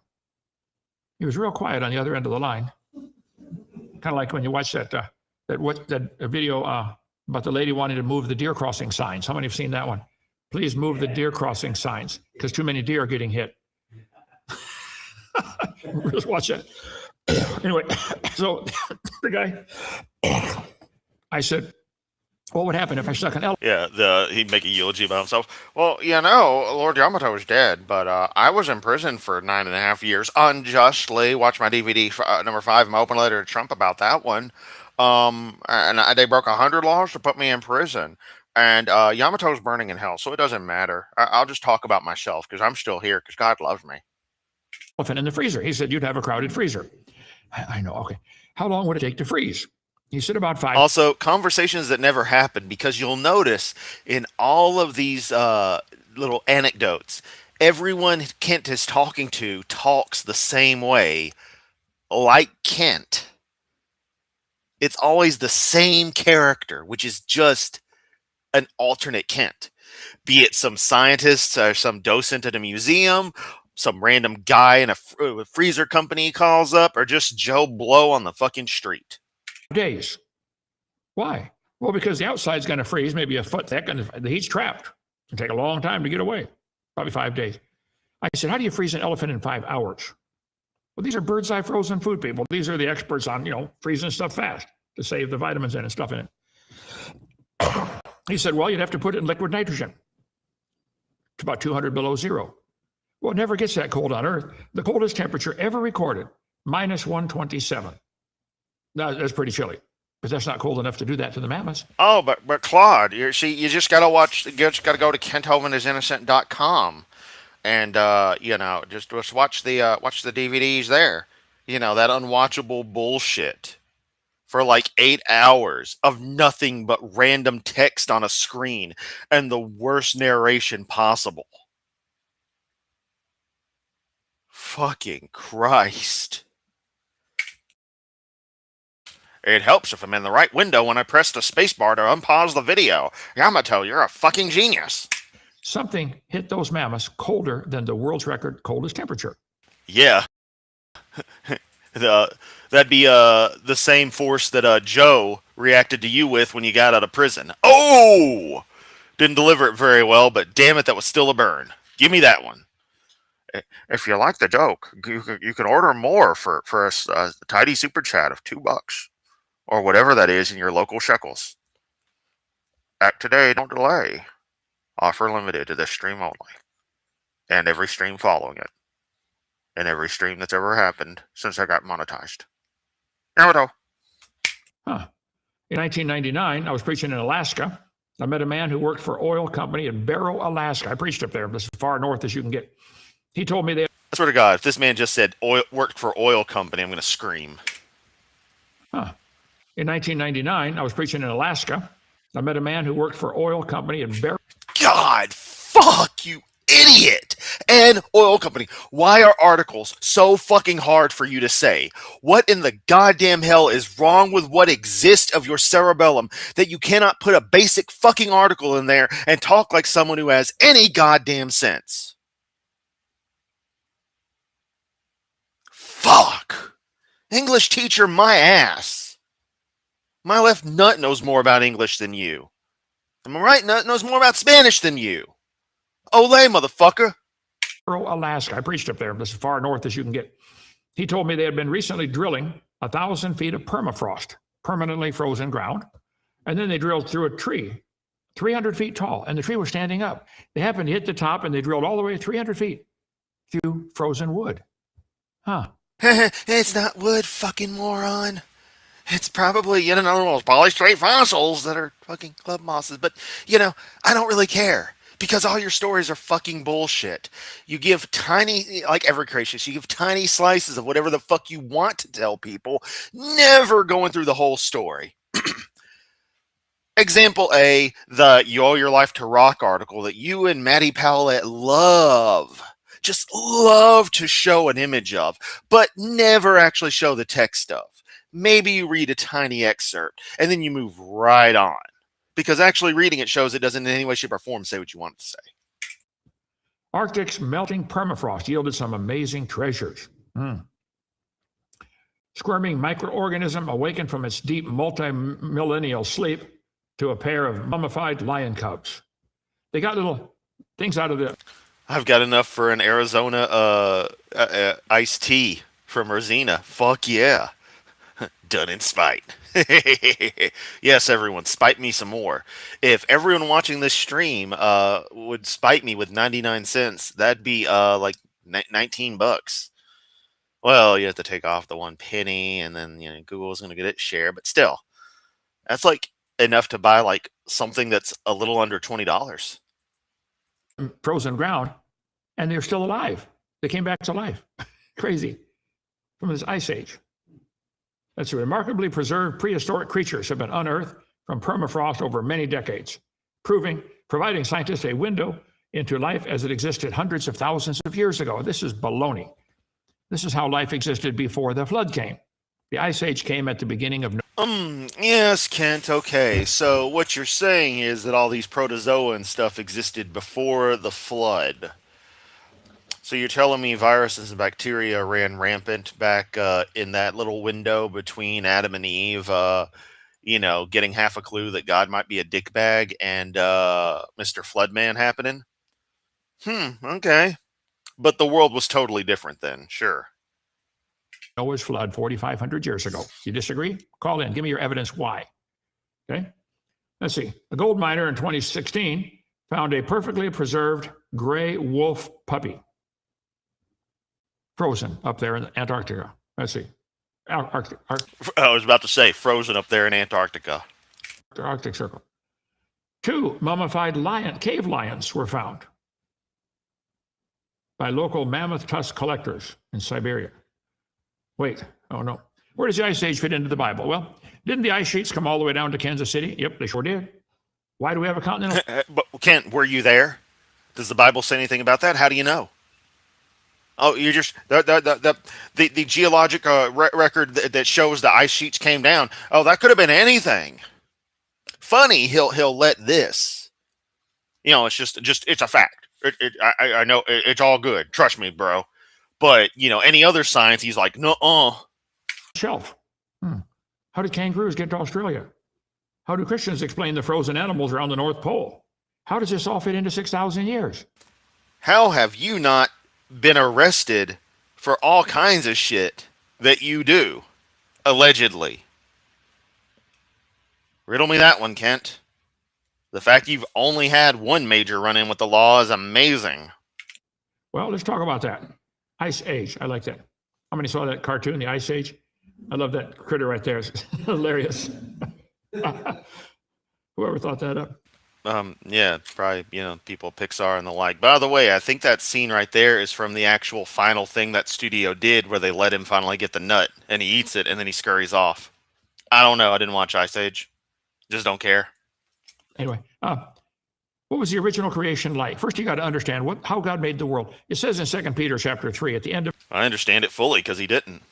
He was real quiet on the other end of the line. Kind of like when you watch that video about the lady wanting to move the deer crossing signs. How many have seen that one? Please move the deer crossing signs because too many deer are getting hit. Just watch that. Anyway, so the guy, I said, what would happen if I stuck an elephant? Yeah, he'd make a eulogy about himself. Well, Lord Yamato was dead, but I was in prison for 9.5 years unjustly. Watch my DVD number 5, my open letter to Trump about that one. And they broke 100 laws to put me in prison. And Yamato's burning in hell, so it doesn't matter. I'll just talk about myself because I'm still here because God loves me. Elephant in the freezer. He said you'd have a crowded freezer. I know. Okay. How long would it take to freeze? He said about 5. Also, conversations that never happened, because you'll notice in all of these little anecdotes, everyone Kent is talking to talks the same way, like Kent. It's always the same character, which is just an alternate Kent. be it some scientist or some docent at a museum, some random guy in a freezer company calls up, or just Joe Blow on the fucking street. Days. Why? Well, because the outside's going to freeze, maybe a foot thick, and the heat's trapped. It'll take a long time to get away, probably 5 days. I said, how do you freeze an elephant in 5 hours? Well, these are bird's eye frozen food people. These are the experts on, freezing stuff fast to save the vitamins in and stuff in it. He said, well, you'd have to put it in liquid nitrogen. It's about 200 below zero. Well, it never gets that cold on Earth. The coldest temperature ever recorded, minus 127. Now, that's pretty chilly, but that's not cold enough to do that to the mammoths. Oh, but Claude, you just got to go to KentHovind.com and just watch the DVDs there. That unwatchable bullshit for like 8 hours of nothing but random text on a screen and the worst narration possible. Fucking Christ. It helps if I'm in the right window when I press the spacebar to unpause the video. Yamato, you're a fucking genius. Something hit those mammoths colder than the world's record coldest temperature. Yeah. That'd be the same force that Joe reacted to you with when you got out of prison. Oh! Didn't deliver it very well, but damn it, that was still a burn. Give me that one. If you like the joke, you can order more for a tidy super chat of $2 or whatever that is in your local shekels. Act today, don't delay. Offer limited to this stream only, and every stream following it, and every stream that's ever happened since I got monetized. Yamato. Huh. In 1999, I was preaching in Alaska. I met a man who worked for oil company in Barrow, Alaska. I preached up there, as far north as you can get. He told me they... I swear to God, if this man just said worked for oil company, I'm going to scream. Huh. In 1999, I was preaching in Alaska. I met a man who worked for oil company in Barrow. God, fuck you, idiot! And oil company. Why are articles so fucking hard for you to say? What in the goddamn hell is wrong with what exists of your cerebellum that you cannot put a basic fucking article in there and talk like someone who has any goddamn sense? Fuck. English teacher, my ass. My left nut knows more about English than you. And my right nut knows more about Spanish than you. Olay, motherfucker. Alaska. I preached up there, as far north as you can get. He told me they had been recently drilling 1,000 feet of permafrost, permanently frozen ground. And then they drilled through a tree, 300 feet tall, and the tree was standing up. They happened to hit the top, and they drilled all the way 300 feet through frozen wood. Huh. It's not wood, fucking moron. It's probably another one of those polystrate fossils that are fucking club mosses. But, I don't really care. Because all your stories are fucking bullshit. You give tiny, like every creationist, you give tiny slices of whatever the fuck you want to tell people, never going through the whole story. Example A, the You Owe Your Life to Rock article that you and Maddie Powlett just love to show an image of, but never actually show the text of. Maybe you read a tiny excerpt, and then you move right on. Because actually reading it shows it doesn't in any way, shape, or form say what you want it to say. Arctic's melting permafrost yielded some amazing treasures. Squirming microorganism awakened from its deep multi-millennial sleep to a pair of mummified lion cubs. They got little things out of the... I've got enough for an Arizona iced tea from Rosina. Fuck yeah. Done in spite. Yes, everyone, spite me some more. If everyone watching this stream would spite me with 99 cents, that'd be like $19. Well, you have to take off the 1 penny, and then Google's going to get its share. But still, that's like enough to buy like something that's a little under $20. Frozen ground, and they're still alive. They came back to life. Crazy. From this ice age. That's remarkably preserved prehistoric creatures have been unearthed from permafrost over many decades, providing scientists a window into life as it existed hundreds of thousands of years ago. This is baloney. This is how life existed before the flood came. The ice age came at the beginning of... Yes, Kent, okay. So what you're saying is that all these protozoa and stuff existed before the flood. So you're telling me viruses and bacteria ran rampant back in that little window between Adam and Eve, getting half a clue that God might be a dickbag and Mr. Floodman happening? Okay. But the world was totally different then, sure. Noah's flood 4,500 years ago. You disagree? Call in. Give me your evidence why. Okay. Let's see. A gold miner in 2016 found a perfectly preserved gray wolf puppy frozen up there in Antarctica. Let's see. Arctic I was about to say, frozen up there in Antarctica. Circle. 2 mummified cave lions were found by local mammoth tusk collectors in Siberia. Wait, oh no. Where does the Ice Age fit into the Bible? Well, didn't the ice sheets come all the way down to Kansas City? Yep, they sure did. Why do we have a continental? But Kent, were you there? Does the Bible say anything about that? How do you know? Oh, you're just the geologic record that shows the ice sheets came down. Oh, that could have been anything. Funny, he'll let this. It's just it's a fact. I know it's all good. Trust me, bro. But any other science, he's like, no. Shelf. How did kangaroos get to Australia? How do Christians explain the frozen animals around the North Pole? How does this all fit into 6,000 years? How have you not been arrested for all kinds of shit that you do, allegedly? Riddle me that one, Kent. The fact you've only had one major run-in with the law is amazing. Well, let's talk about that. Ice Age. I like that. How many saw that cartoon, The Ice Age? I love that critter right there. It's hilarious. Whoever thought that up. Yeah, probably, people, Pixar and the like. By the way, I think that scene right there is from the actual final thing that studio did where they let him finally get the nut and he eats it and then he scurries off. I don't know. I didn't watch Ice Age. Just don't care. Anyway, what was the original creation like? First, you got to understand how God made the world. It says in 2 Peter chapter 3, at the end of I understand it fully because he didn't.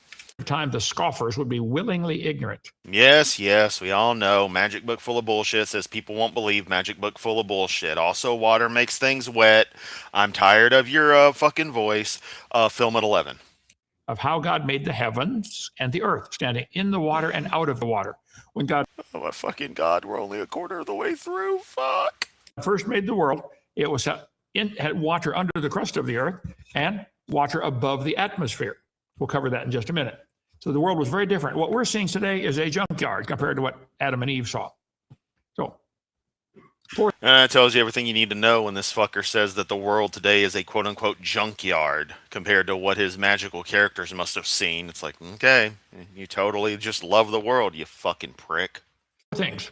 time, the scoffers would be willingly ignorant. Yes, we all know. Magic book full of bullshit says people won't believe. Magic book full of bullshit. Also, water makes things wet. I'm tired of your fucking voice. Film at 11. Of how God made the heavens and the earth, standing in the water and out of the water. When God, oh my fucking God, we're only a quarter of the way through. Fuck. First made the world, it was had water under the crust of the earth and water above the atmosphere. We'll cover that in just a minute. So the world was very different. What we're seeing today is a junkyard compared to what Adam and Eve saw. So, that tells you everything you need to know when this fucker says that the world today is a quote-unquote junkyard compared to what his magical characters must have seen. It's like, okay, you totally just love the world, you fucking prick. Things.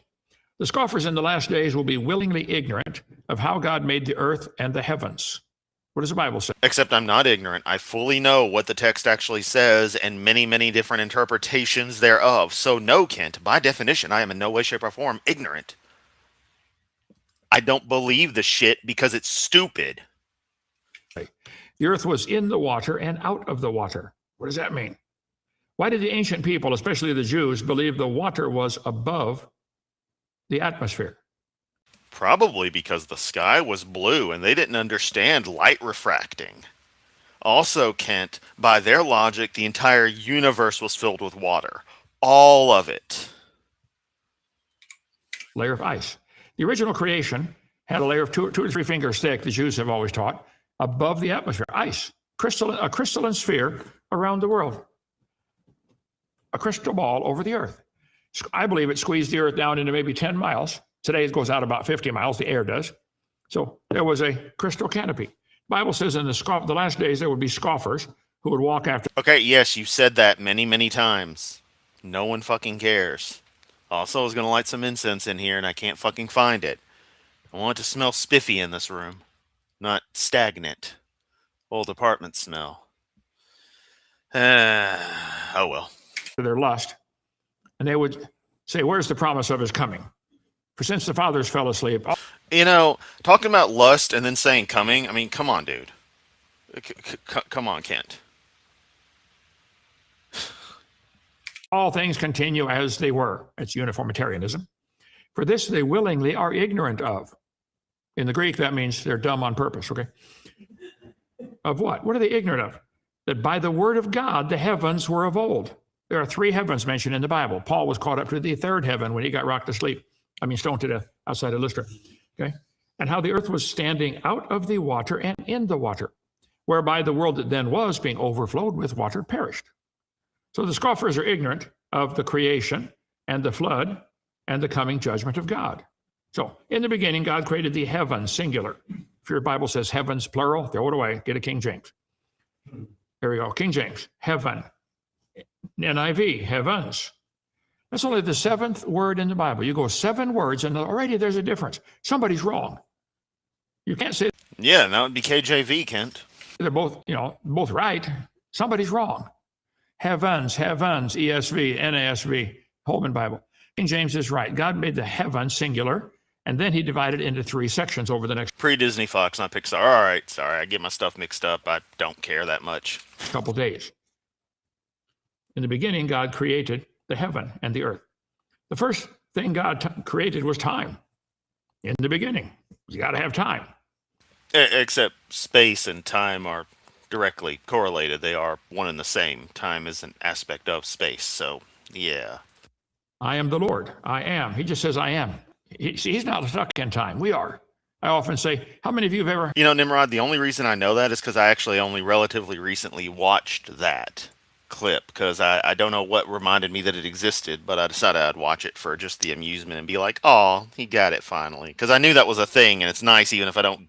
The scoffers in the last days will be willingly ignorant of how God made the earth and the heavens. What does the Bible say? Except I'm not ignorant. I fully know what the text actually says and many, many different interpretations thereof. So no, Kent, by definition, I am in no way, shape, or form ignorant. I don't believe the shit because it's stupid. The earth was in the water and out of the water. What does that mean? Why did the ancient people, especially the Jews, believe the water was above the atmosphere? Probably because the sky was blue and they didn't understand light refracting. Also, Kent, by their logic, the entire universe was filled with water. All of it. Layer of ice. The original creation had a layer of 2 to 3 fingers thick, the Jews have always taught, above the atmosphere. Ice. A crystalline sphere around the world. A crystal ball over the earth. I believe it squeezed the earth down into maybe 10 miles. Today it goes out about 50 miles, the air does. So there was a crystal canopy. The Bible says in the last days there would be scoffers who would walk after. Okay, yes, you said that many, many times. No one fucking cares. Also, I was going to light some incense in here and I can't fucking find it. I want it to smell spiffy in this room, not stagnant. Old apartment smell. Oh well. Their lust. And they would say, where's the promise of his coming? For since the fathers fell asleep. Talking about lust and then saying coming, I mean, come on, dude. Come on, Kent. all things continue as they were. It's uniformitarianism. For this they willingly are ignorant of. In the Greek, that means they're dumb on purpose, okay? Of what? What are they ignorant of? That by the word of God, the heavens were of old. There are 3 heavens mentioned in the Bible. Paul was caught up to the 3rd heaven when he got rocked to sleep. Stoned to death outside of Lystra, okay? And how the earth was standing out of the water and in the water, whereby the world that then was, being overflowed with water, perished. So the scoffers are ignorant of the creation and the flood and the coming judgment of God. So in the beginning, God created the heavens, singular. If your Bible says heavens, plural, throw it away. Get a King James. There we go. King James, heaven. NIV, heavens. That's only the 7th word in the Bible. You go 7 words and already there's a difference. Somebody's wrong. You can't say Yeah, that would be KJV, Kent. they're both, both right. Somebody's wrong. Heavens, ESV, NASV, Holman Bible. King James is right. God made the heavens singular, and then he divided it into 3 sections over the next Pre-Disney Fox, not Pixar. All right, sorry, I get my stuff mixed up. I don't care that much. couple days. In the beginning, God created the heaven and the earth. The first thing God created was time. In the beginning, you got to have time. Except space and time are directly correlated. They are one and the same. Time is an aspect of space, so yeah. I am the Lord. I am. He just says, I am. He's not stuck in time. We are. I often say, how many of you have ever... Nimrod, the only reason I know that is because I actually only relatively recently watched that clip, because I don't know what reminded me that it existed, but I decided I'd watch it for just the amusement and be like, oh, he got it finally. Because I knew that was a thing, and it's nice, even if I don't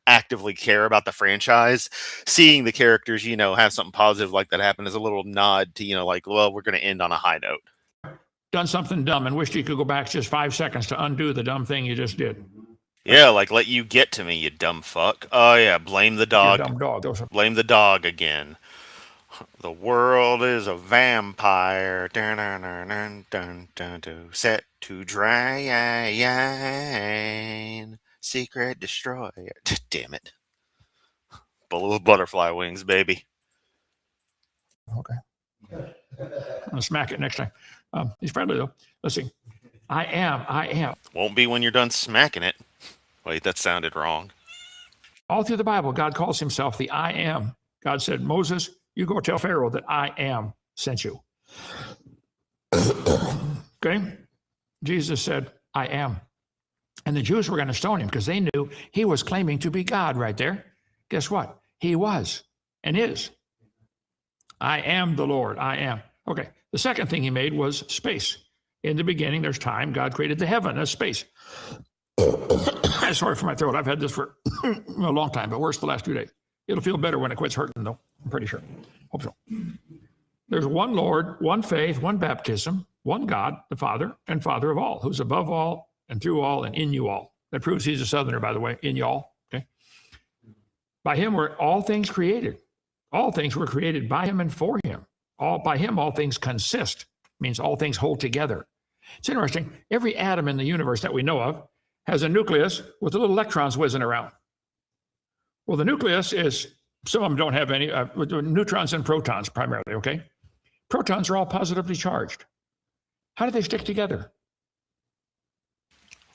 actively care about the franchise, seeing the characters, have something positive like that happen is a little nod to, well, we're going to end on a high note. Done something dumb and wished you could go back just 5 seconds to undo the dumb thing you just did. Yeah, like let you get to me, you dumb fuck. Oh yeah, blame the dog. You dumb dog. Blame the dog again. The world is a vampire. Dun, dun, dun, dun, dun, dun, dun, set to drain. Secret destroyer. Damn it. Bullet with butterfly wings, baby. Okay. I'll smack it next time. He's friendly though. Let's see. I am. Won't be when you're done smacking it. Wait, that sounded wrong. All through the Bible, God calls himself the I am. God said, Moses, you go tell Pharaoh that I am sent you. Okay? Jesus said, I am. And the Jews were going to stone him because they knew he was claiming to be God right there. Guess what? He was and is. I am the Lord. I am. Okay. The second thing he made was space. In the beginning, there's time. God created the heaven. That's space. Sorry for my throat. I've had this for a long time, but worse the last 2 days. It'll feel better when it quits hurting, though. I'm pretty sure. Hope so. There's one Lord, one faith, one baptism, one God, the Father, and Father of all, who's above all and through all and in you all. That proves he's a Southerner, by the way, in y'all. Okay. By him were all things created. All things were created by him and for him. By him, all things consist. Means all things hold together. It's interesting. Every atom in the universe that we know of has a nucleus with little electrons whizzing around. Well, the nucleus is, some of them don't have any, neutrons and protons primarily, okay? Protons are all positively charged. How do they stick together?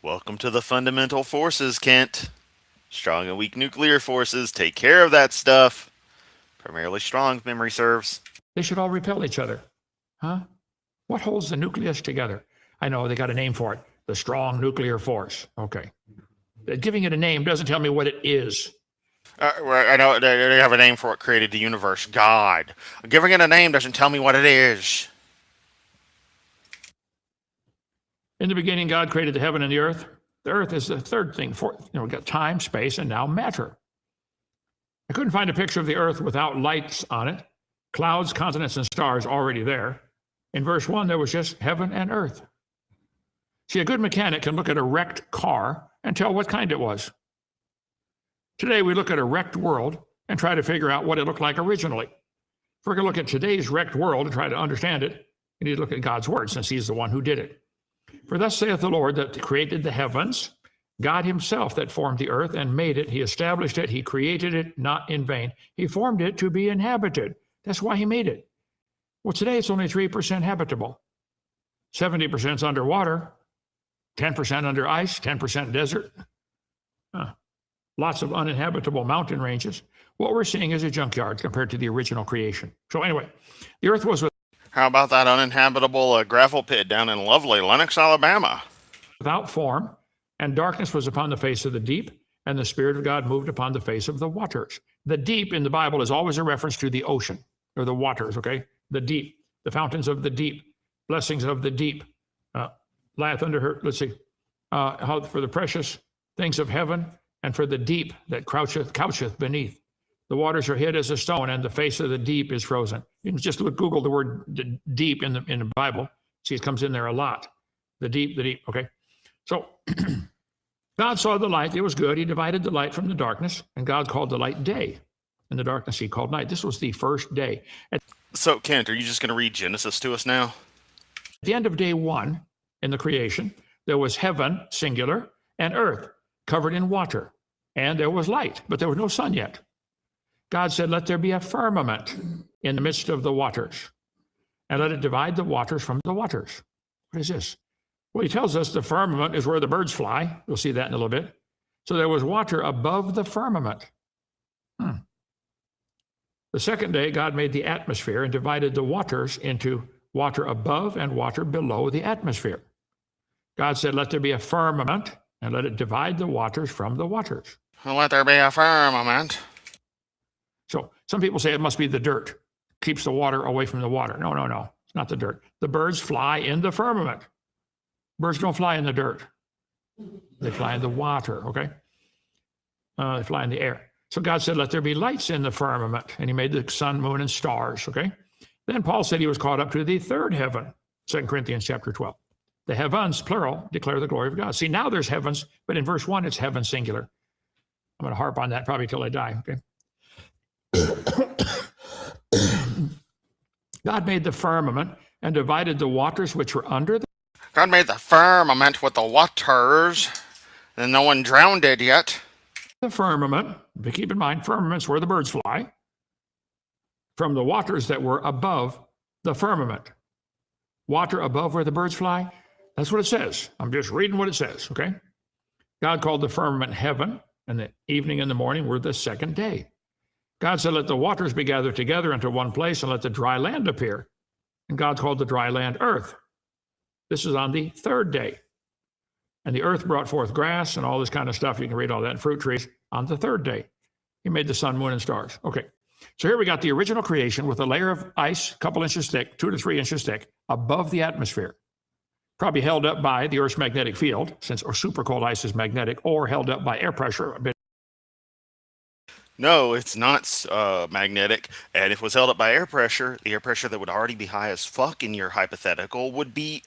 Welcome to the fundamental forces, Kent. Strong and weak nuclear forces take care of that stuff. Primarily strong, if memory serves. They should all repel each other. Huh? What holds the nucleus together? I know they got a name for it. The strong nuclear force. Okay. Giving it a name doesn't tell me what it is. I know they have a name for what created the universe. God. Giving it a name doesn't tell me what it is. In the beginning, God created the heaven and the earth. The earth is the third thing. We've got time, space, and now matter. I couldn't find a picture of the earth without lights on it. Clouds, continents, and stars already there. In verse 1, there was just heaven and earth. See, a good mechanic can look at a wrecked car and tell what kind it was. Today, we look at a wrecked world and try to figure out what it looked like originally. If we're going to look at today's wrecked world and try to understand it, we need to look at God's word, since he's the one who did it. For thus saith the Lord that created the heavens, God himself that formed the earth and made it. He established it. He created it, not in vain. He formed it to be inhabited. That's why he made it. Well, today it's only 3% habitable. 70% is underwater, 10% under ice, 10% desert. Lots of uninhabitable mountain ranges. What we're seeing is a junkyard compared to the original creation. So anyway, the earth was How about that uninhabitable gravel pit down in lovely Lenox, Alabama? without form, and darkness was upon the face of the deep, and the Spirit of God moved upon the face of the waters. The deep in the Bible is always a reference to the ocean, or the waters, okay? The deep, the fountains of the deep, blessings of the deep, lieth under her, let's see, for the precious things of heaven, and for the deep that coucheth beneath. The waters are hid as a stone, and the face of the deep is frozen. You can just Google the word deep in the Bible. See, it comes in there a lot. The deep, okay? So God saw the light, it was good. He divided the light from the darkness, and God called the light day, and the darkness he called night. This was the first day. So, Kent, are you just going to read Genesis to us now? At the end of day one in the creation, there was heaven, singular, and earth, covered in water. And there was light, but there was no sun yet. God said, let there be a firmament in the midst of the waters, and let it divide the waters from the waters. What is this? Well, he tells us the firmament is where the birds fly. You'll see that in a little bit. So there was water above the firmament. The second day, God made the atmosphere and divided the waters into water above and water below the atmosphere. God said, let there be a firmament, and let it divide the waters from the waters. Let there be a firmament. So some people say it must be the dirt, keeps the water away from the water. No. It's not the dirt. The birds fly in the firmament. Birds don't fly in the dirt. They fly in the water, okay? They fly in the air. So God said, let there be lights in the firmament. And he made the sun, moon, and stars, okay? Then Paul said he was caught up to the third heaven, 2 Corinthians chapter 12. The heavens, plural, declare the glory of God. See, now there's heavens, but in verse 1, it's heaven singular. I'm going to harp on that probably till I die, okay? God made the firmament and divided the waters which were under the... God made the firmament with the waters, and no one drowned it yet. The firmament, but keep in mind, firmament's where the birds fly, from the waters that were above the firmament. Water above where the birds fly, that's what it says. I'm just reading what it says, okay? God called the firmament heaven, and the evening and the morning were the second day. God said, let the waters be gathered together into one place, and let the dry land appear. And God called the dry land earth. This is on the third day. And the earth brought forth grass and all this kind of stuff. You can read all that in fruit trees on the third day. He made the sun, moon, and stars. Okay. So here we got the original creation with a layer of ice, a couple inches thick, 2 to 3 inches thick, above the atmosphere. Probably held up by the Earth's magnetic field, since or super cold ice is magnetic, or held up by air pressure a bit. No, it's not magnetic. And if it was held up by air pressure, the air pressure that would already be high as fuck in your hypothetical would be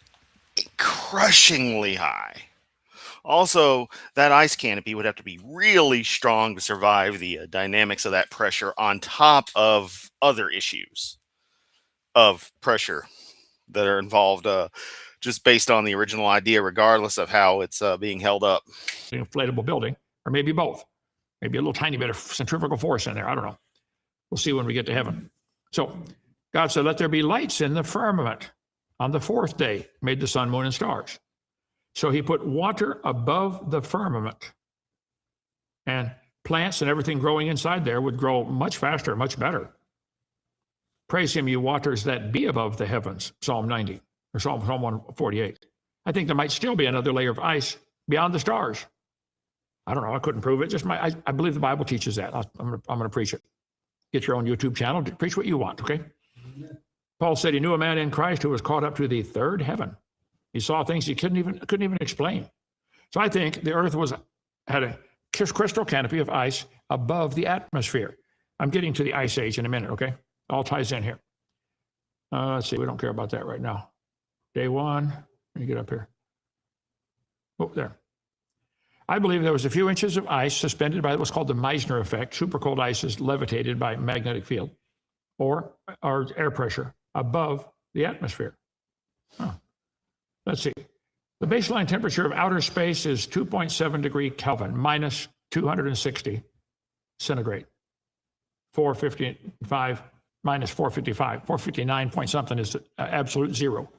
crushingly high. Also, that ice canopy would have to be really strong to survive the dynamics of that pressure on top of other issues of pressure that are involved just based on the original idea, regardless of how it's being held up. An inflatable building, or maybe both. Maybe a little tiny bit of centrifugal force in there. I don't know. We'll see when we get to heaven. So God said, let there be lights in the firmament. On the fourth day, made the sun, moon, and stars. So he put water above the firmament. And plants and everything growing inside there would grow much faster, much better. Praise him, you waters that be above the heavens, Psalm 90, or Psalm 148. I think there might still be another layer of ice beyond the stars. I don't know. I couldn't prove it. Just I believe the Bible teaches that. I'm going to preach it. Get your own YouTube channel. Preach what you want, okay? Paul said he knew a man in Christ who was caught up to the third heaven. He saw things he couldn't even explain. So I think the earth had a crystal canopy of ice above the atmosphere. I'm getting to the ice age in a minute, okay? All ties in here. Let's see. We don't care about that right now. Day one. Let me get up here. Oh, there. I believe there was a few inches of ice suspended by what's called the Meissner effect. Super cold ice is levitated by magnetic field or air pressure above the atmosphere. Let's see. The baseline temperature of outer space is 2.7 degree Kelvin, minus 260 centigrade, 455 minus 455. 459 point something is absolute zero.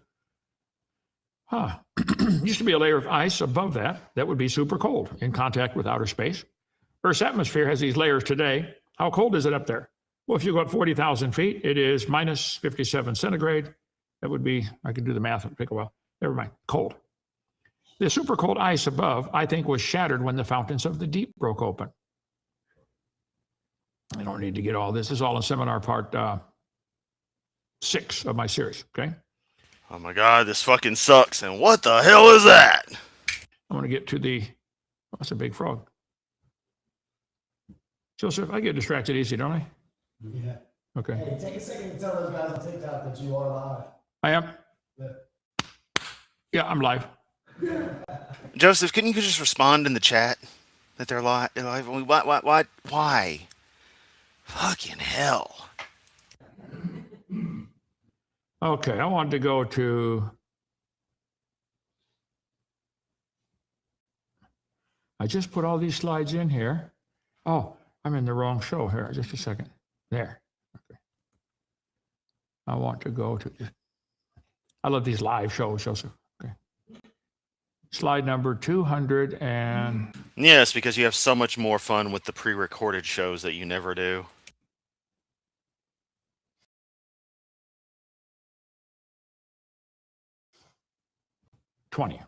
Used to be a layer of ice above that. That would be super cold in contact with outer space. Earth's atmosphere has these layers today. How cold is it up there? Well, if you go up 40,000 feet, it is minus 57 centigrade. That would be, I could do the math, it'd take a while. Never mind, cold. The super cold ice above, I think, was shattered when the fountains of the deep broke open. I don't need to get all this. This is all in seminar part 6 of my series, okay? Oh my God, this fucking sucks. And what the hell is that? I want to get to the, oh, that's a big frog. Joseph, I get distracted easy, don't I? Yeah. Okay. Hey, take a second to tell those guys on TikTok that you are live. I am? Yeah. Yeah, I'm live. Joseph, couldn't you just respond in the chat that they're live? Why? Fucking hell. Okay, I want to go to, I just put all these slides in here. Oh, I'm in the wrong show here. Just a second. There. Okay. I want to go to, I love these live shows, Joseph. Okay. Slide number 200 and... Yes, because you have so much more fun with the pre-recorded shows that you never do. '20.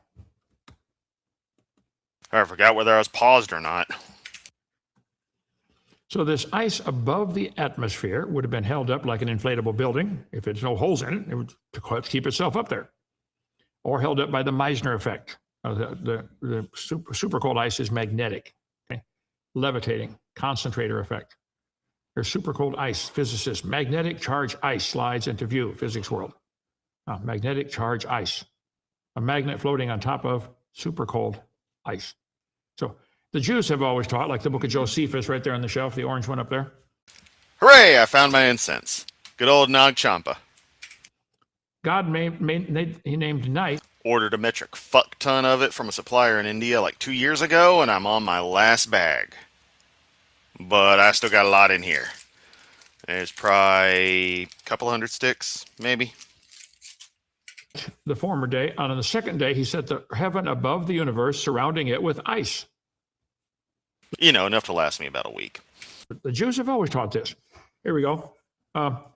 I forgot whether I was paused or not. So this ice above the atmosphere would have been held up like an inflatable building. If there's no holes in it, it would to keep itself up there. Or held up by the Meissner effect. The super cold ice is magnetic, okay? Levitating, concentrator effect. There's super cold ice, physicists. Magnetic charge ice slides into view, physics world. Magnetic charge ice. A magnet floating on top of super cold ice. So the Jews have always taught, like the book of Josephus right there on the shelf, the orange one up there. Hooray, I found my incense. Good old Nag Champa. God he named night. Ordered a metric fuck ton of it from a supplier in India like 2 years ago, and I'm on my last bag. But I still got a lot in here. There's probably a couple hundred sticks, maybe. The former day, on the second day, he set the heaven above the universe, surrounding it with ice. You know, enough to last me about a week. The Jews have always taught this. Here we go.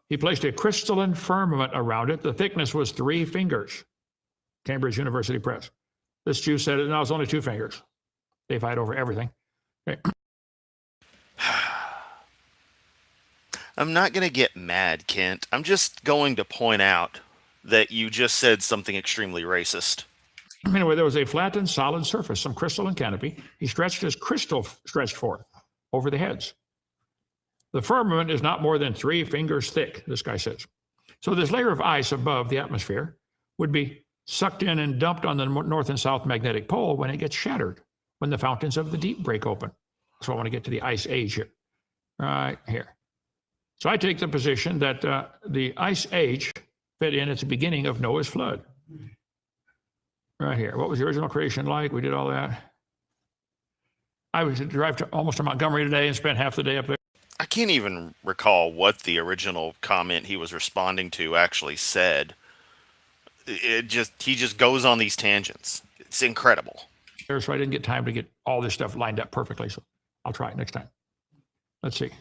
He placed a crystalline firmament around it. The thickness was 3 fingers. Cambridge University Press. This Jew said it, no, it's only 2 fingers. They fight over everything. Okay. I'm not going to get mad, Kent. I'm just going to point out that you just said something extremely racist. Anyway, there was a flattened solid surface, some crystalline canopy. He stretched his crystal stretched forth over the heads. The firmament is not more than 3 fingers thick, this guy says. So this layer of ice above the atmosphere would be sucked in and dumped on the north and south magnetic pole when it gets shattered, when the fountains of the deep break open. So I want to get to the ice age here, right here. So I take the position that the ice age fit in at the beginning of Noah's flood. Right here. What was the original creation like? We did all that. I was to drive almost to Montgomery today and spent half the day up there. I can't even recall what the original comment he was responding to actually said. He just goes on these tangents. It's incredible. So I didn't get time to get all this stuff lined up perfectly. So I'll try it next time. Let's see.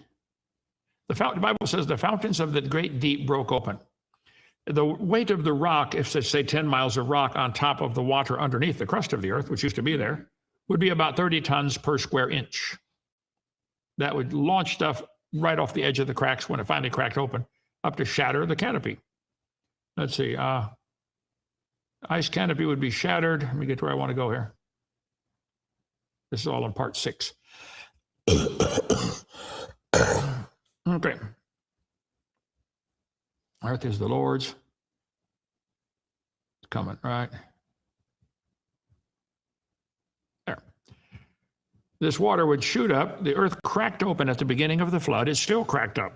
The Bible says the fountains of the great deep broke open. The weight of the rock, if say 10 miles of rock on top of the water underneath the crust of the earth, which used to be there, would be about 30 tons per square inch. That would launch stuff right off the edge of the cracks when it finally cracked open, up to shatter the canopy. Let's see. Ice canopy would be shattered. Let me get to where I want to go here. This is all in part 6. Okay. Earth is the Lord's. It's coming, right? There. This water would shoot up. The earth cracked open at the beginning of the flood. It's still cracked up.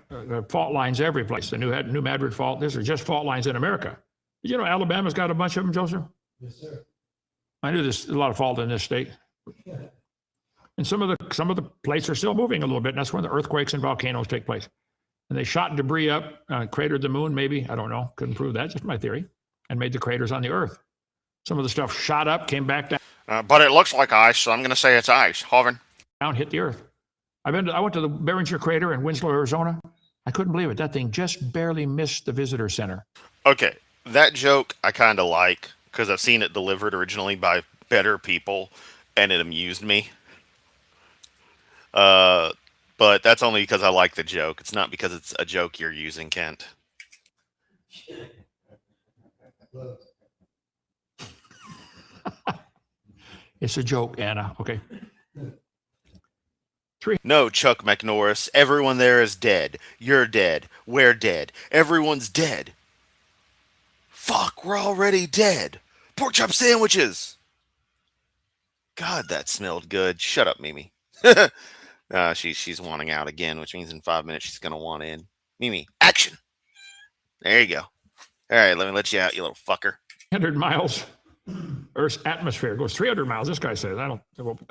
Fault lines every place. The New Madrid fault. These are just fault lines in America. Did you know Alabama's got a bunch of them, Joseph? Yes, sir. I knew there's a lot of fault in this state. Yeah. And some of the plates are still moving a little bit. And that's when the earthquakes and volcanoes take place. And they shot debris up, cratered the moon, maybe. I don't know. Couldn't prove that. Just my theory. And made the craters on the Earth. Some of the stuff shot up, came back down. But it looks like ice, so I'm going to say it's ice. Hovind. Hit the Earth. I went to the Beringer crater in Winslow, Arizona. I couldn't believe it. That thing just barely missed the visitor center. Okay, that joke I kind of like because I've seen it delivered originally by better people, and it amused me. But that's only because I like the joke. It's not because it's a joke you're using, Kent. It's a joke, Anna. Okay. No, Chuck McNorris. Everyone there is dead. You're dead. We're dead. Everyone's dead. Fuck, we're already dead. Pork chop sandwiches. God, that smelled good. Shut up, Mimi. She's wanting out again, which means in 5 minutes she's gonna want in. Mimi, action. There you go. All right, let me let you out, you little fucker. 100 miles. Earth's atmosphere goes 300 miles. This guy says,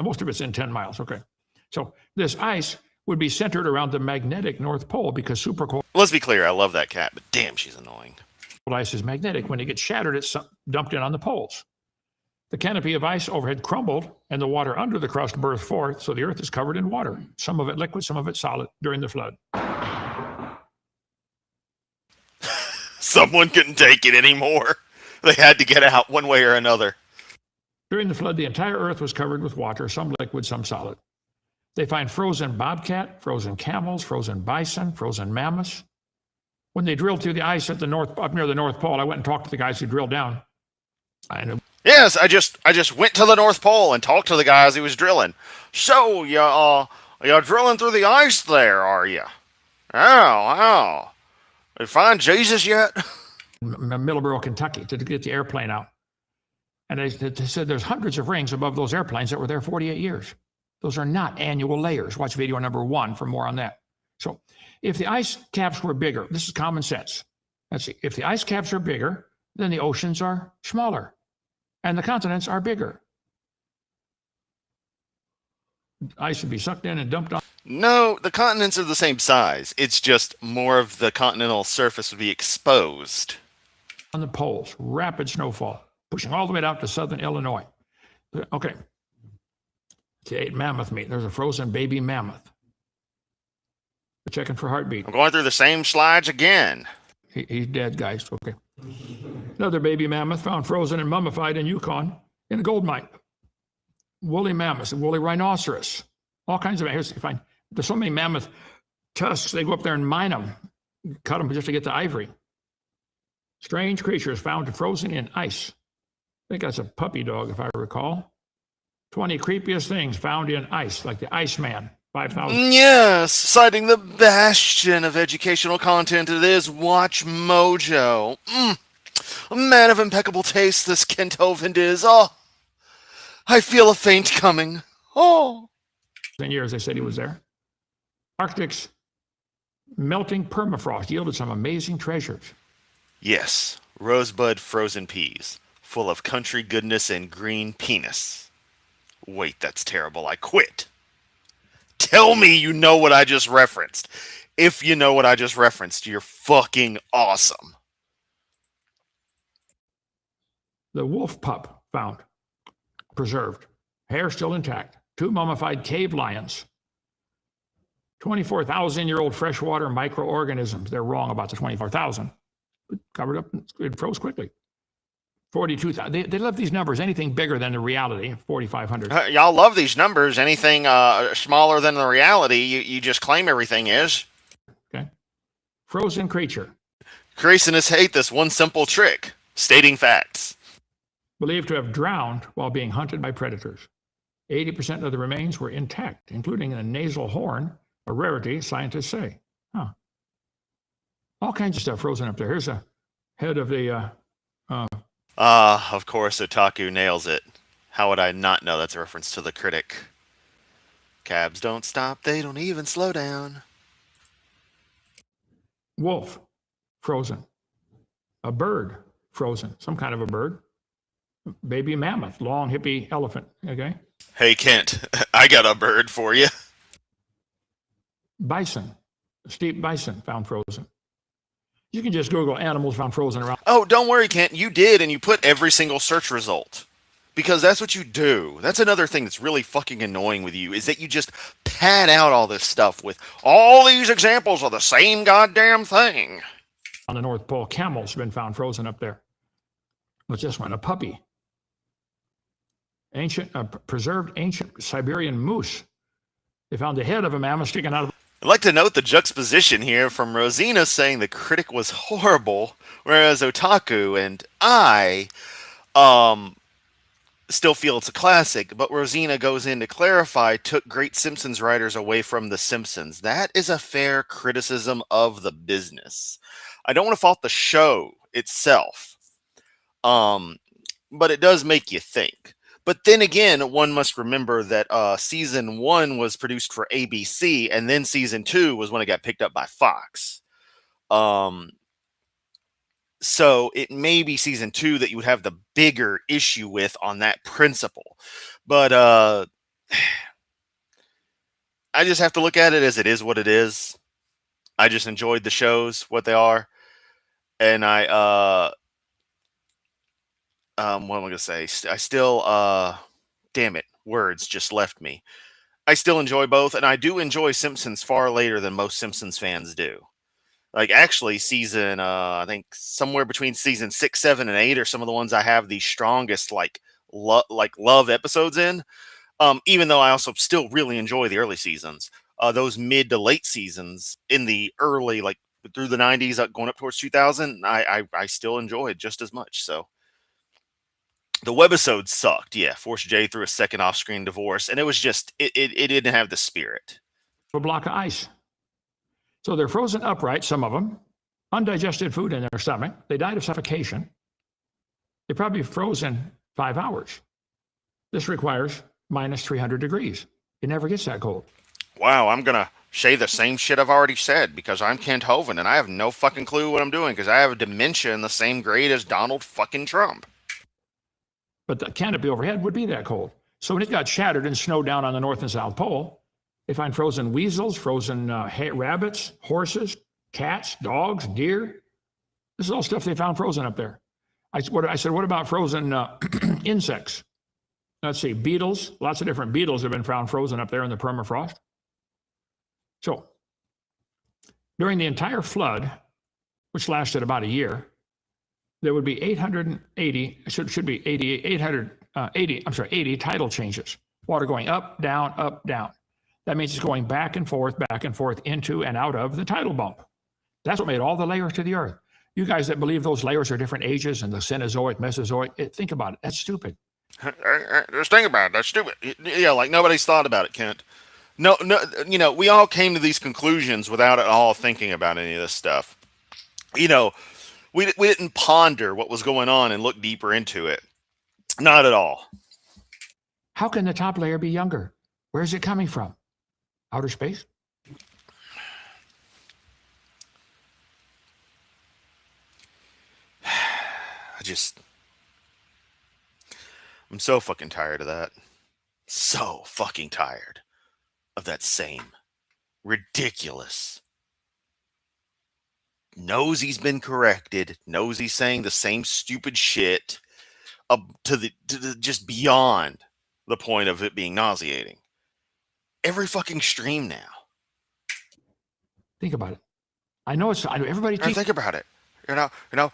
most of it's in 10 miles. Okay. So this ice would be centered around the magnetic North Pole because supercold Let's be clear, I love that cat, but damn, she's annoying. ice is magnetic. When it gets shattered, it's dumped in on the poles. The canopy of ice overhead crumbled, and the water under the crust burst forth, so the Earth is covered in water, some of it liquid, some of it solid, during the flood. Someone couldn't take it anymore. They had to get out one way or another. During the flood, the entire Earth was covered with water, some liquid, some solid. They find frozen bobcat, frozen camels, frozen bison, frozen mammoths. When they drilled through the ice at up near the North Pole, I went and talked to the guys who drilled down. Yes, I just went to the North Pole and talked to the guys who was drilling. So you're drilling through the ice there, are you? Oh. You find Jesus yet? Middleborough, Kentucky, to get the airplane out. And they said there's hundreds of rings above those airplanes that were there 48 years. Those are not annual layers. Watch video number 1 for more on that. So if the ice caps were bigger, this is common sense. Let's see. If the ice caps are bigger, then the oceans are smaller and the continents are bigger. Ice would be sucked in and dumped on. No, the continents are the same size. It's just more of the continental surface would be exposed. On the poles, rapid snowfall, pushing all the way out to southern Illinois. Okay. They ate mammoth meat. There's a frozen baby mammoth. We're checking for heartbeat. I'm going through the same slides again. He's dead, guys. Okay. Another baby mammoth found frozen and mummified in Yukon in a gold mine. Woolly mammoths, woolly rhinoceros, all kinds of. Here's, fine. There's so many mammoth tusks, they go up there and mine them, cut them just to get the ivory. Strange creatures found frozen in ice. I think that's a puppy dog, if I recall. 20 creepiest things found in ice, like the Iceman, 5,000. Yes, citing the bastion of educational content, it is Watch Mojo. A man of impeccable taste, this Kent Hovind is. Oh, I feel a faint coming. Oh. In years, they said he was there. Arctic's melting permafrost yielded some amazing treasures. Yes, rosebud frozen peas, full of country goodness and green penis. Wait, that's terrible. I quit. Tell me you know what I just referenced. If you know what I just referenced, you're fucking awesome. The wolf pup found, preserved, hair still intact. 2 mummified cave lions. 24,000-year-old freshwater microorganisms. They're wrong about the 24,000. Covered up, it froze quickly. 42,000. They love these numbers. Anything bigger than the reality, 4,500. Y'all love these numbers. Anything smaller than the reality, you just claim everything is. Okay. Frozen creature. Creationists hate this one simple trick, stating facts. Believed to have drowned while being hunted by predators. 80% of the remains were intact, including a nasal horn, a rarity, scientists say. Huh. All kinds of stuff frozen up there. Here's a head of the... of course, Otaku nails it. How would I not know that's a reference to the critic? Cabs don't stop, they don't even slow down. Wolf, frozen. A bird, frozen. Some kind of a bird. Baby mammoth, long hippie elephant, okay? Hey, Kent, I got a bird for you. Bison, Steep bison found frozen. You can just Google animals found frozen around. Oh, don't worry, Kent. You did, and you put every single search result. Because that's what you do. That's another thing that's really fucking annoying with you, is that you just pad out all this stuff with all these examples of the same goddamn thing. On the North Pole, camels have been found frozen up there. What's this one? A puppy. Preserved ancient Siberian moose. They found the head of a mammoth sticking out of. I'd like to note the juxtaposition here from Rosina saying the critic was horrible, whereas Otaku and I still feel it's a classic, but Rosina goes in to clarify, took great Simpsons writers away from The Simpsons. That is a fair criticism of the business. I don't want to fault the show itself, but it does make you think. But then again, one must remember that season 1 was produced for ABC, and then season 2 was when it got picked up by Fox. So it may be season 2 that you would have the bigger issue with on that principle. But I just have to look at it as it is what it is. I just enjoyed the shows, what they are. And what am I going to say? I still, damn it, words just left me. I still enjoy both, and I do enjoy Simpsons far later than most Simpsons fans do. Like, actually, season, I think somewhere between season 6, 7, and 8 are some of the ones I have the strongest, love episodes in. Even though I also still really enjoy the early seasons. Those mid to late seasons in the early, through the 90s, going up towards 2000, I still enjoyed just as much, so. The webisodes sucked, yeah. Forced Jay through a second off-screen divorce, and it was just, it didn't have the spirit. A block of ice. So they're frozen upright, some of them, undigested food in their stomach. They died of suffocation. They probably froze in 5 hours. This requires minus 300 degrees. It never gets that cold. Wow, I'm going to say the same shit I've already said because I'm Kent Hovind, and I have no fucking clue what I'm doing because I have a dementia in the same grade as Donald fucking Trump. But the canopy overhead would be that cold. So when it got shattered and snowed down on the North and South Pole, they find frozen weasels, frozen rabbits, horses, cats, dogs, deer. This is all stuff they found frozen up there. I said, what about frozen insects? Let's see, beetles. Lots of different beetles have been found frozen up there in the permafrost. So during the entire flood, which lasted about a year, there would be 880, should be 80 tidal changes. Water going up, down, up, down. That means it's going back and forth into and out of the tidal bump. That's what made all the layers to the earth. You guys that believe those layers are different ages and the Cenozoic, Mesozoic, think about it. That's stupid. Just think about it. That's stupid. Yeah, like nobody's thought about it, Kent. No, we all came to these conclusions without at all thinking about any of this stuff. We didn't ponder what was going on and look deeper into it. Not at all. How can the top layer be younger? Where is it coming from? Outer space? I'm so fucking tired of that. So fucking tired of that same ridiculous. Knows he's been corrected, knows he's saying the same stupid shit to the just beyond the point of it being nauseating. Every fucking stream now. Think about it. I know everybody think about it. The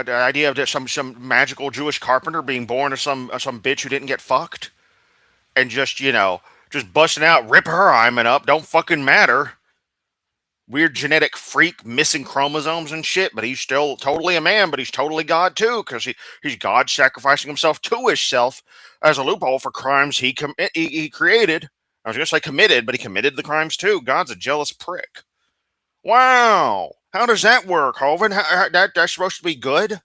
idea of some magical Jewish carpenter being born of some bitch who didn't get fucked, and just busting out, rip her hymen up, don't fucking matter. Weird genetic freak, missing chromosomes and shit, but he's still totally a man, but he's totally God too, because he's God sacrificing himself to himself as a loophole for crimes he created. I was going to say committed, but he committed the crimes too. God's a jealous prick. Wow. How does that work, Hovind? That's supposed to be good?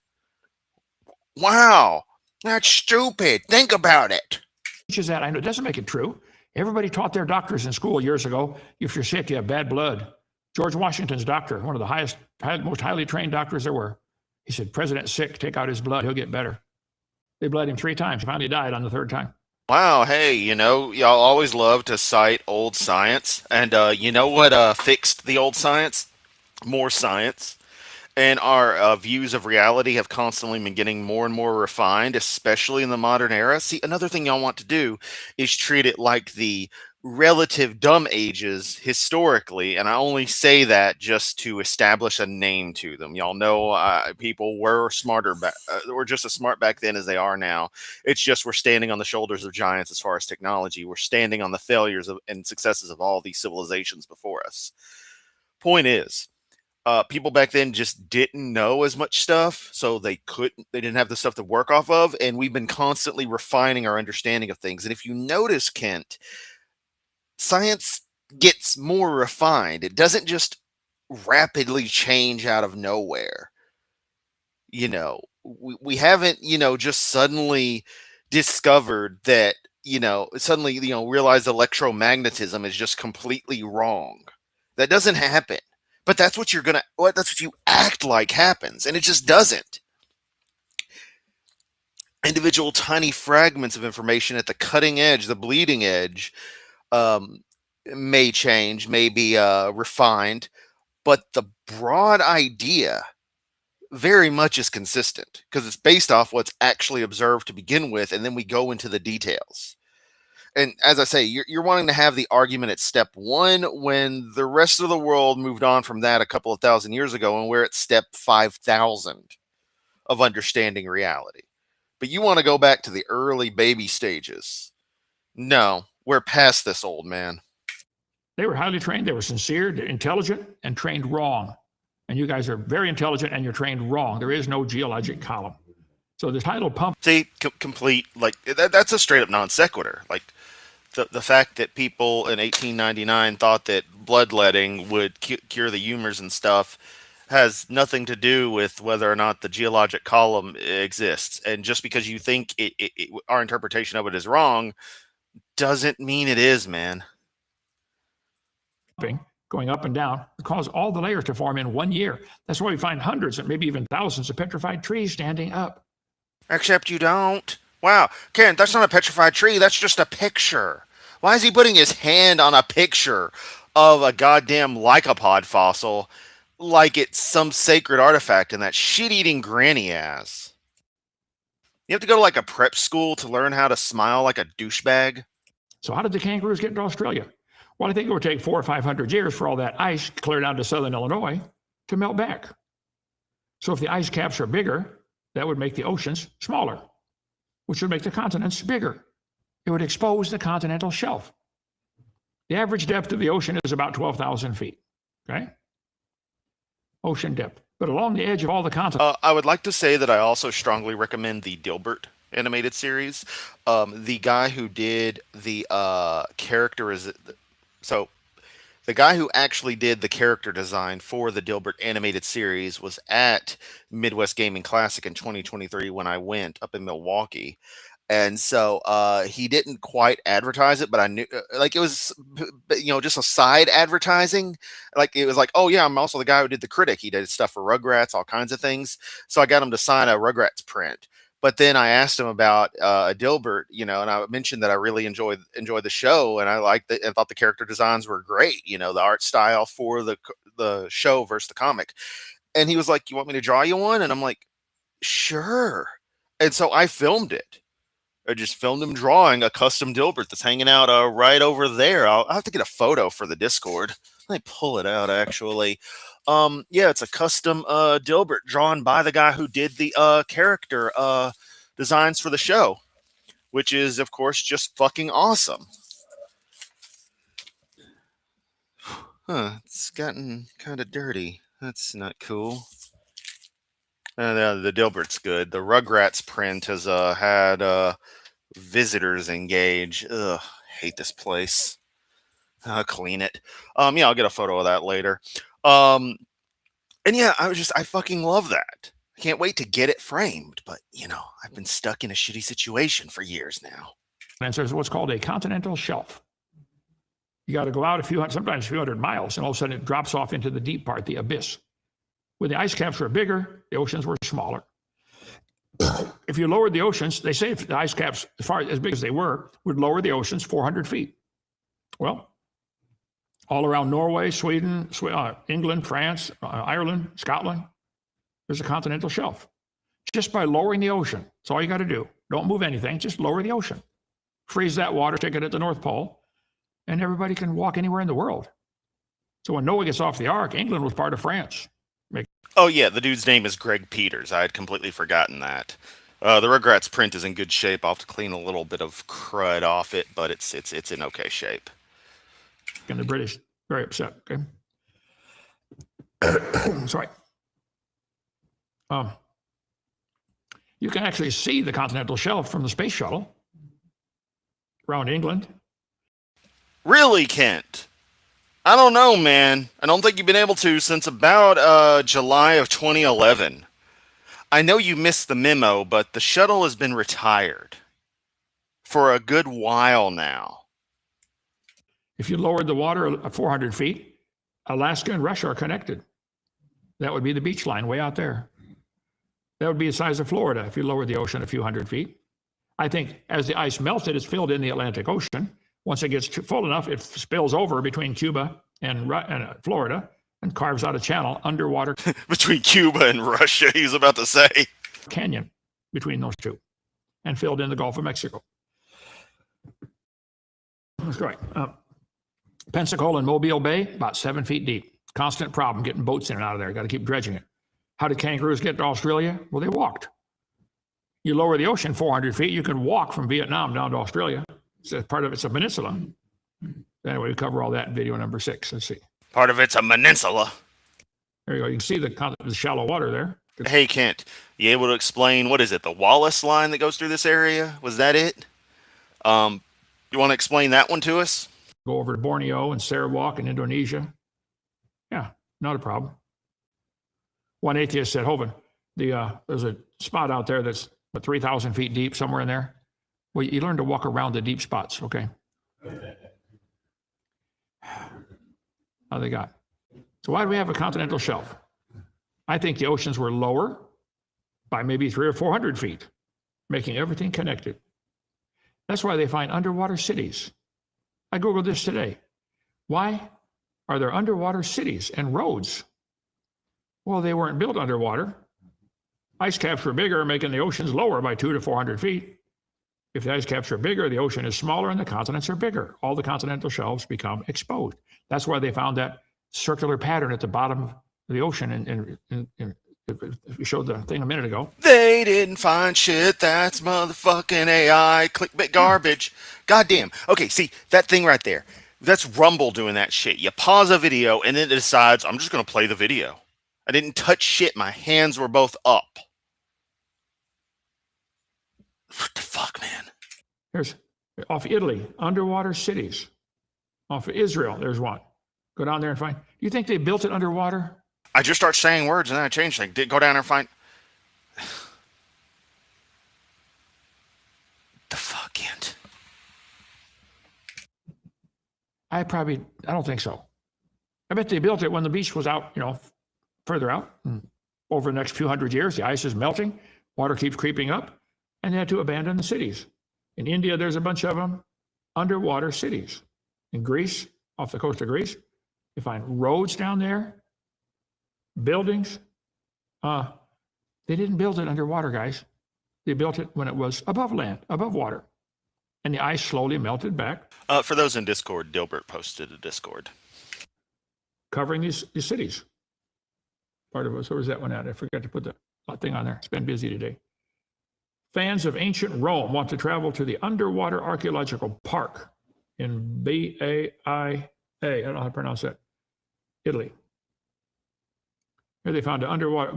Wow. That's stupid. Think about it. Teaches that. I know it doesn't make it true. Everybody taught their doctors in school years ago, if you're sick, you have bad blood. George Washington's doctor, one of the most highly trained doctors there were, he said, President's sick, take out his blood, he'll get better. They bled him 3 times. He finally died on the 3rd time. Wow, hey, y'all always love to cite old science, and you know what fixed the old science? More science. And our views of reality have constantly been getting more and more refined, especially in the modern era. See, another thing y'all want to do is treat it like the relative dumb ages historically, and I only say that just to establish a name to them. Y'all know people were smarter back, were just as smart back then as they are now. It's just we're standing on the shoulders of giants as far as technology. We're standing on the failures and successes of all these civilizations before us. Point is, people back then just didn't know as much stuff, so they didn't have the stuff to work off of, and we've been constantly refining our understanding of things. And if you notice, Kent, science gets more refined. It doesn't just rapidly change out of nowhere. We haven't, just suddenly discovered that, suddenly, realize electromagnetism is just completely wrong. That doesn't happen. But that's what that's what you act like happens, and it just doesn't. Individual tiny fragments of information at the cutting edge, the bleeding edge, um, may change, may be refined, but the broad idea very much is consistent because it's based off what's actually observed to begin with, and then we go into the details. And as I say, you're wanting to have the argument at step one when the rest of the world moved on from that a couple of thousand years ago, and we're at step 5,000 of understanding reality. But you want to go back to the early baby stages. No, we're past this, old man. They were highly trained, they were sincere, they're intelligent, and trained wrong. And you guys are very intelligent and you're trained wrong. There is no geologic column. So the tidal pump. See, complete, like, that's a straight up non sequitur. Like, the fact that people in 1899 thought that bloodletting would cure the humors and stuff has nothing to do with whether or not the geologic column exists. And just because you think our interpretation of it is wrong doesn't mean it is, man. Going up and down cause all the layers to form in 1 year. That's why we find hundreds and maybe even thousands of petrified trees standing up. Except you don't. Wow, Ken, that's not a petrified tree. That's just a picture. Why is he putting his hand on a picture of a goddamn lycopod fossil like it's some sacred artifact in that shit-eating granny ass? You have to go to like a prep school to learn how to smile like a douchebag? So how did the kangaroos get into Australia? Well, I think it would take 400 or 500 years for all that ice clear down to southern Illinois to melt back. So if the ice caps are bigger, that would make the oceans smaller, which would make the continents bigger. It would expose the continental shelf. The average depth of the ocean is about 12,000 feet, okay? Ocean depth. But along the edge of all the continents. I would like to say that I also strongly recommend the Dilbert animated series. The guy who did the character is so the guy who actually did the character design for the Dilbert animated series was at Midwest Gaming Classic in 2023 when I went up in Milwaukee. And so he didn't quite advertise it, but I knew like it was, just a side advertising. Like it was like, oh yeah, I'm also the guy who did the critic. He did stuff for Rugrats, all kinds of things. So I got him to sign a Rugrats print. But then I asked him about Dilbert, and I mentioned that I really enjoyed the show, and I liked it, and thought the character designs were great. The art style for the show versus the comic. And he was like, "You want me to draw you one?" And I'm like, "Sure." And so I filmed it. I just filmed him drawing a custom Dilbert that's hanging out right over there. I'll have to get a photo for the Discord. Let me pull it out, actually. Yeah, it's a custom Dilbert drawn by the guy who did the character designs for the show, which is, of course, just fucking awesome. Huh, it's gotten kind of dirty. That's not cool. The Dilbert's good. The Rugrats print has had visitors engage. Ugh, hate this place. I'll clean it. Yeah, I'll get a photo of that later. And yeah, I fucking love that. I can't wait to get it framed, but I've been stuck in a shitty situation for years now. And there's what's called a continental shelf. You got to go out sometimes a few hundred miles, and all of a sudden it drops off into the deep part, the abyss. When the ice caps were bigger, the oceans were smaller. If you lowered the oceans, they say if the ice caps, as big as they were, would lower the oceans 400 feet. Well, all around Norway, Sweden, England, France, Ireland, Scotland, there's a continental shelf. Just by lowering the ocean. That's all you got to do. Don't move anything, just lower the ocean. Freeze that water, stick it at the North Pole, and everybody can walk anywhere in the world. So when Noah gets off the ark, England was part of France. Oh yeah, the dude's name is Greg Peters. I had completely forgotten that. The Rugrats print is in good shape. I'll have to clean a little bit of crud off it, but it's in okay shape. And the British very upset. Okay. Sorry. You can actually see the continental shelf from the space shuttle around England. Really, Kent? I don't know, man. I don't think you've been able to since about July of 2011. I know you missed the memo, but the shuttle has been retired for a good while now. If you lowered the water 400 feet, Alaska and Russia are connected. That would be the beach line way out there. That would be the size of Florida if you lowered the ocean a few hundred feet. I think as the ice melted, it's filled in the Atlantic Ocean. Once it gets full enough, it spills over between Cuba and Florida and carves out a channel underwater. Between Cuba and Russia, he's about to say. Canyon between those two and filled in the Gulf of Mexico. That's right. Pensacola and Mobile Bay, about 7 feet deep. Constant problem getting boats in and out of there. Got to keep dredging it. How did kangaroos get to Australia? Well, they walked. You lower the ocean 400 feet, you can walk from Vietnam down to Australia. So part of it's a peninsula. Anyway, we cover all that in video number 6. Let's see. Part of it's a peninsula. There you go. You can see the shallow water there. Hey, Kent, you able to explain, what is it, the Wallace line that goes through this area? Was that it? You want to explain that one to us? Go over to Borneo and Sarawak in Indonesia. Yeah, not a problem. One atheist said, Hovind, there's a spot out there that's 3,000 feet deep, somewhere in there. Well, you learn to walk around the deep spots, okay? How they got? So why do we have a continental shelf? I think the oceans were lower by maybe 300 or 400 feet, making everything connected. That's why they find underwater cities. I Googled this today. Why are there underwater cities and roads? Well, they weren't built underwater. Ice caps were bigger, making the oceans lower by 200 to 400 feet. If the ice caps are bigger, the ocean is smaller and the continents are bigger. All the continental shelves become exposed. That's why they found that circular pattern at the bottom of the ocean. And we showed the thing a minute ago. They didn't find shit. That's motherfucking AI clickbait garbage. Goddamn. Okay, see, that thing right there. That's Rumble doing that shit. You pause a video and then it decides, I'm just going to play the video. I didn't touch shit. My hands were both up. What the fuck, man? Here's off Italy, underwater cities. Off of Israel, there's one. Go down there and find. Do you think they built it underwater? I just start saying words and then I change things. Go down there and find. The fuck, Kent? I don't think so. I bet they built it when the beach was out, further out. Over the next few hundred years, the ice is melting, water keeps creeping up, and they had to abandon the cities. In India, there's a bunch of them, underwater cities. In Greece, off the coast of Greece, you find roads down there, buildings. They didn't build it underwater, guys. They built it when it was above land, above water. And the ice slowly melted back. For those in Discord, Dilbert posted a Discord. Covering these cities. Part of us, where was that one at? I forgot to put the thing on there. It's been busy today. Fans of ancient Rome want to travel to the Underwater Archaeological Park in Baia. I don't know how to pronounce that. Italy. Here they found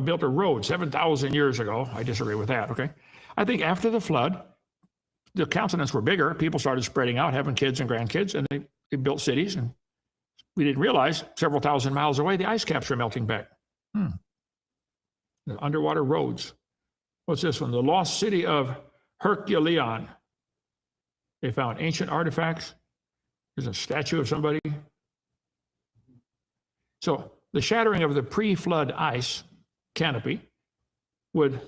built a road 7,000 years ago. I disagree with that, okay? I think after the flood, the continents were bigger. People started spreading out, having kids and grandkids, and they built cities. And we didn't realize several thousand miles away, the ice caps were melting back. The underwater roads. What's this one? The lost city of Herculeon. They found ancient artifacts. There's a statue of somebody. So the shattering of the pre-flood ice canopy would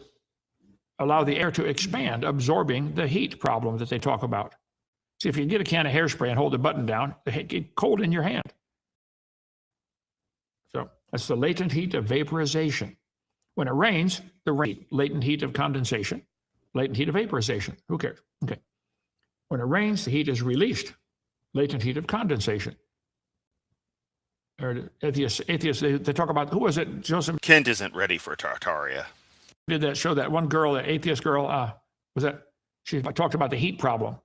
allow the air to expand, absorbing the heat problem that they talk about. See, if you get a can of hairspray and hold the button down, it get cold in your hand. So that's the latent heat of vaporization. When it rains, the rain, latent heat of condensation, latent heat of vaporization. Who cares? Okay. When it rains, the heat is released, latent heat of condensation. Or atheists, they talk about, who was it, Joseph? Kent isn't ready for Tartaria. Did that show that one girl, that atheist girl, was that, she talked about the heat problem.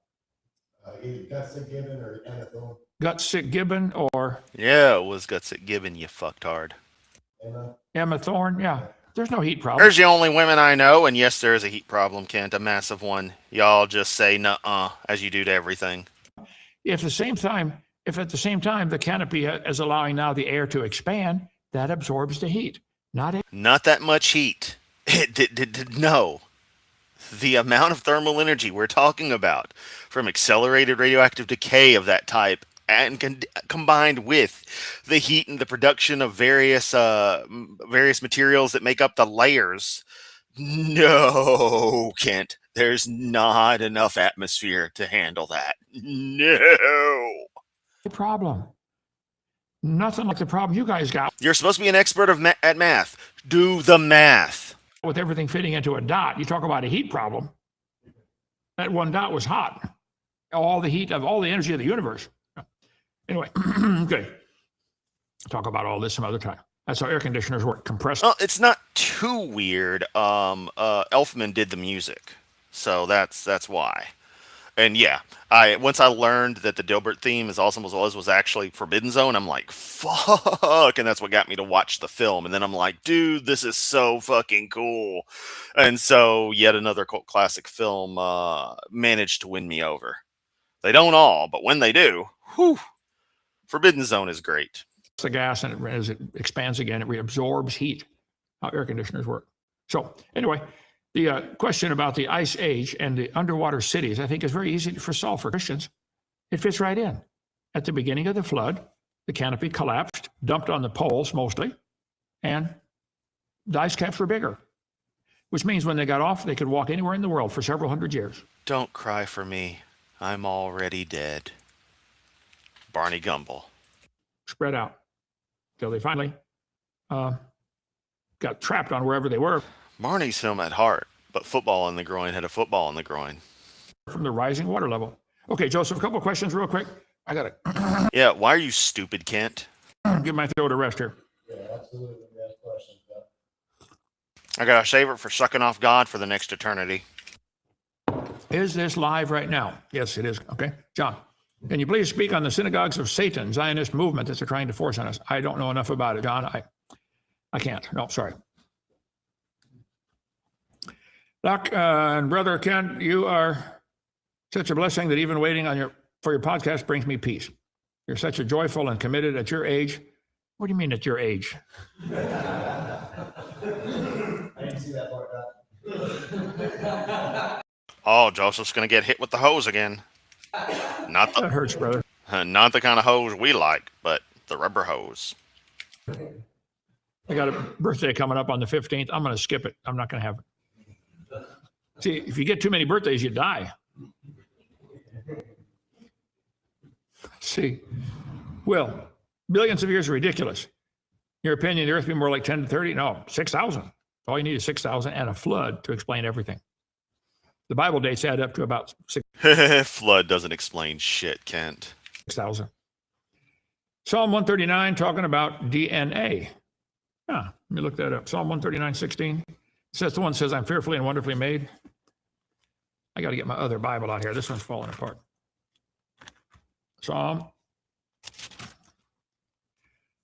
Gutsick Gibbon or Amathorn? Gutsick Gibbon or Yeah, it was Gutsick Gibbon, you fucktard. Emma Thorne, yeah. There's no heat problem. There's the only women I know, and yes, there is a heat problem, Kent, a massive one. Y'all just say nuh-uh, as you do to everything. If at the same time the canopy is allowing now the air to expand, that absorbs the heat. Not that much heat. No. The amount of thermal energy we're talking about from accelerated radioactive decay of that type and combined with the heat and the production of various materials that make up the layers. No, Kent, there's not enough atmosphere to handle that. No. Problem. Nothing like the problem you guys got. You're supposed to be an expert at math. Do the math. With everything fitting into a dot, you talk about a heat problem. That one dot was hot. All the heat of all the energy of the universe. Anyway, okay. Talk about all this some other time. That's how air conditioners work. Compressed. Well, it's not too weird. Elfman did the music, so that's why. And yeah, once I learned that the Dilbert theme, as awesome as it was actually Forbidden Zone, I'm like, fuck, and that's what got me to watch the film. And then I'm like, dude, this is so fucking cool. And so yet another cult classic film managed to win me over. They don't all, but when they do, whew, Forbidden Zone is great. The gas, and as it expands again, it reabsorbs heat. How air conditioners work. So anyway, the question about the ice age and the underwater cities, I think, is very easy to solve for Christians. It fits right in. At the beginning of the flood, the canopy collapsed, dumped on the poles mostly, and the ice caps were bigger, which means when they got off, they could walk anywhere in the world for several hundred years. Don't cry for me. I'm already dead. Barney Gumble. Spread out till they finally got trapped on wherever they were. Marnie's him at heart, but football in the groin had a football in the groin. From the rising water level. Okay, Joseph, a couple of questions real quick. I got to Yeah, why are you stupid, Kent? give my throat a rest here. Yeah, absolutely. We have questions. I gotta save it for sucking off God for the next eternity. Is this live right now? Yes, it is. Okay, John, can you please speak on the synagogues of Satan, Zionist movement that they're trying to force on us? I don't know enough about it, John. I can't. No, sorry. Doc and Brother Ken, you are such a blessing that even waiting for your podcast brings me peace. You're such a joyful and committed at your age. What do you mean at your age? I didn't see that part. Oh, Joseph's gonna get hit with the hose again. Not That hurts, brother. not the kind of hose we like, but the rubber hose. I got a birthday coming up on the 15th. I'm going to skip it. I'm not going to have it. See, if you get too many birthdays, you die. See, Will, billions of years are ridiculous. Your opinion, the Earth be more like 10 to 30? No, 6,000. All you need is 6,000 and a flood to explain everything. The Bible dates add up to about Flood doesn't explain shit, Kent. 6,000. Psalm 139 talking about DNA. Let me look that up. Psalm 139:16. It says, the one says, I'm fearfully and wonderfully made. I got to get my other Bible out here. This one's falling apart. Psalm.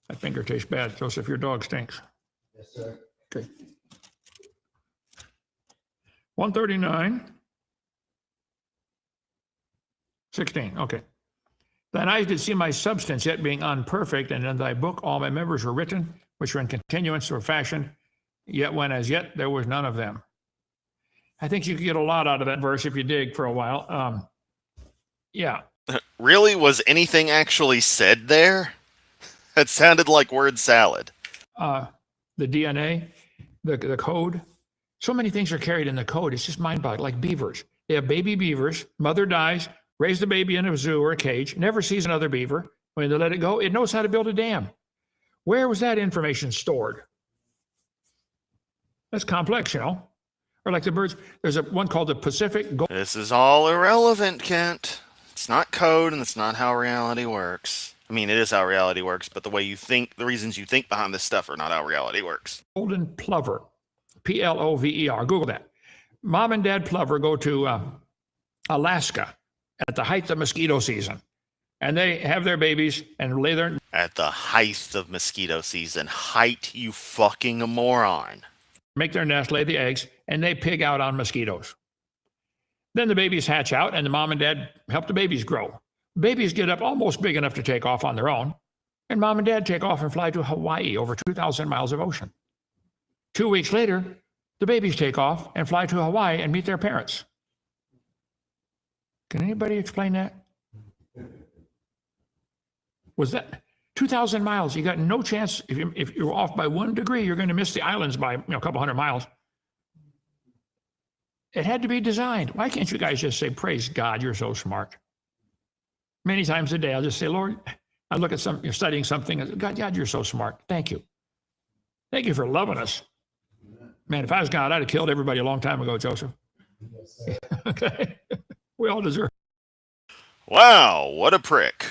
That finger tastes bad. Joseph, your dog stinks. Yes, sir. Okay. 139:16. Okay. Thine eyes did see my substance yet being unperfect, and in thy book all my members were written, which were in continuance or fashioned, yet when as yet there was none of them. I think you could get a lot out of that verse if you dig for a while. Yeah. Really? Was anything actually said there? That sounded like word salad. The DNA, the code So many things are carried in the code. It's just mind-boggling, like beavers. They have baby beavers. Mother dies, raise the baby in a zoo or a cage, never sees another beaver. When they let it go, it knows how to build a dam. Where was that information stored? That's complex, you know? Or like the birds, there's one called the Pacific Gold. This is all irrelevant, Kent. It's not code and it's not how reality works. I mean, it is how reality works, but the way you think, the reasons you think behind this stuff are not how reality works. Golden plover, Plover. Google that. Mom and Dad plover go to Alaska at the height of mosquito season, and they have their babies and lay their At the height of mosquito season. Height, you fucking moron. make their nest, lay the eggs, and they pig out on mosquitoes. Then the babies hatch out, and the mom and dad help the babies grow. Babies get up almost big enough to take off on their own, and mom and dad take off and fly to Hawaii over 2,000 miles of ocean. 2 weeks later, the babies take off and fly to Hawaii and meet their parents. Can anybody explain that? Was that 2,000 miles? You got no chance. If you're off by 1 degree, you're going to miss the islands by a couple hundred miles. It had to be designed. Why can't you guys just say, praise God, you're so smart? Many times a day, I'll just say, Lord, I look at you're studying something. God, you're so smart. Thank you. Thank you for loving us. Man, if I was God, I'd have killed everybody a long time ago, Joseph. Okay. We all deserve. Wow, what a prick.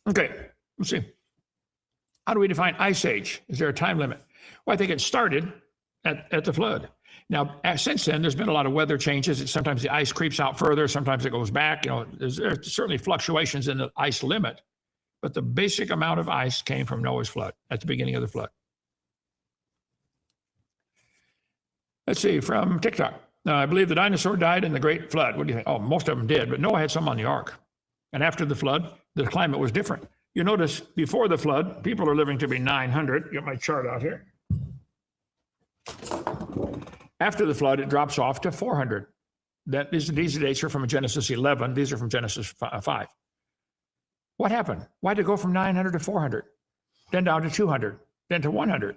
Okay, let's see. How do we define ice age? Is there a time limit? Well, I think it started at the flood. Now, since then, there's been a lot of weather changes. Sometimes the ice creeps out further. Sometimes it goes back. You know, there's certainly fluctuations in the ice limit, but the basic amount of ice came from Noah's flood at the beginning of the flood. Let's see, from TikTok. I believe the dinosaur died in the Great Flood. What do you think? Oh, most of them did, but Noah had some on the ark. And after the flood, the climate was different. You notice before the flood, people are living to be 900. Get my chart out here. After the flood, it drops off to 400. These dates are from Genesis 11. These are from Genesis 5. What happened? Why did it go from 900 to 400? Then down to 200, then to 100?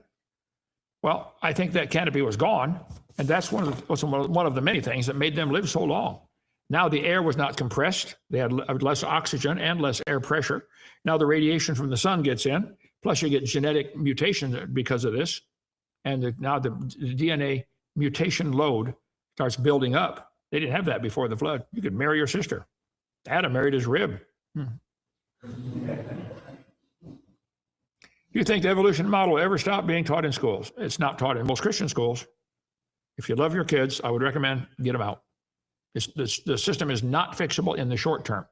Well, I think that canopy was gone, and that's one of the many things that made them live so long. Now the air was not compressed. They had less oxygen and less air pressure. Now the radiation from the sun gets in, plus you get genetic mutations because of this. And now the DNA mutation load starts building up. They didn't have that before the flood. You could marry your sister. Adam married his rib. Do you think the evolution model will ever stop being taught in schools? It's not taught in most Christian schools. If you love your kids, I would recommend get them out. The system is not fixable in the short term.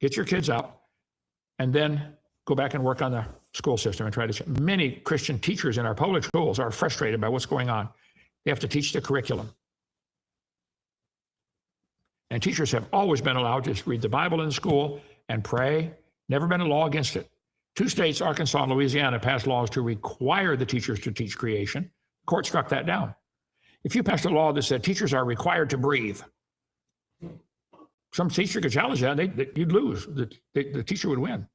Get your kids out and then go back and work on the school system and try to. Many Christian teachers in our public schools are frustrated by what's going on. They have to teach the curriculum. And teachers have always been allowed to read the Bible in school and pray. Never been a law against it. 2 states, Arkansas and Louisiana, passed laws to require the teachers to teach creation. The court struck that down. If you passed a law that said teachers are required to breathe, some teacher could challenge that, you'd lose. The teacher would win.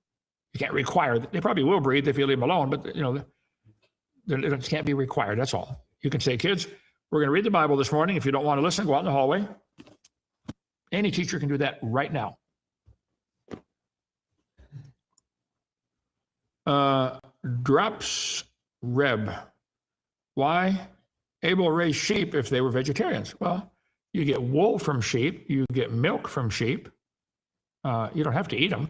You can't require. They probably will breathe if you leave them alone, but it can't be required. That's all. You can say, kids, we're going to read the Bible this morning. If you don't want to listen, go out in the hallway. Any teacher can do that right now. Drops Reb. Why Abel raised sheep if they were vegetarians? Well, you get wool from sheep. You get milk from sheep. You don't have to eat them.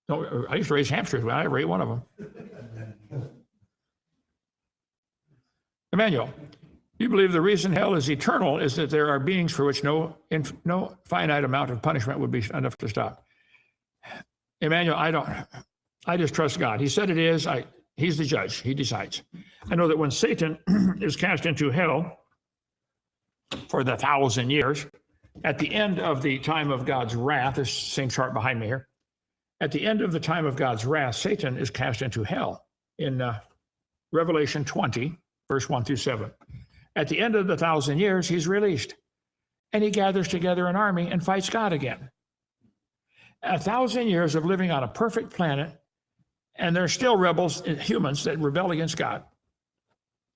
No, I used to raise hamsters. I never ate one of them. Emmanuel, you believe the reason hell is eternal is that there are beings for which no finite amount of punishment would be enough to stop. Emmanuel, I just trust God. He said it is. He's the judge. He decides. I know that when Satan is cast into hell for the 1,000 years, at the end of the time of God's wrath, this same chart behind me here, at the end of the time of God's wrath, Satan is cast into hell in Revelation 20, verse 1 through 7. At the end of the 1,000 years, he's released, and he gathers together an army and fights God again. 1,000 years of living on a perfect planet, and there's still rebels, humans that rebel against God.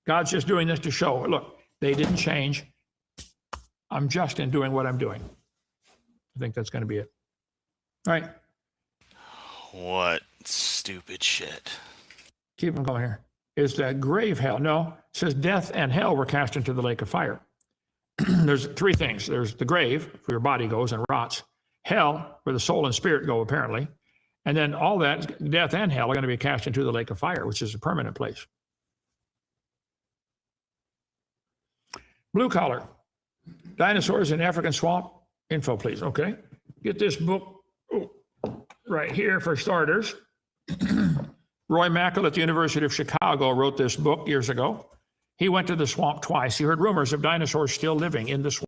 God's just doing this to show, look, they didn't change. I'm just in doing what I'm doing. I think that's going to be it. All right. What stupid shit. Keep them going here. Is that grave hell? No. It says death and hell were cast into the lake of fire. There's three things. There's the grave, where your body goes and rots. Hell, where the soul and spirit go, apparently. And then all that, death and hell, are going to be cast into the lake of fire, which is a permanent place. Blue collar. Dinosaurs in African swamp. Info, please. Okay. Get this book right here for starters. Roy Mackle at the University of Chicago wrote this book years ago. He went to the swamp twice. He heard rumors of dinosaurs still living in the swamp.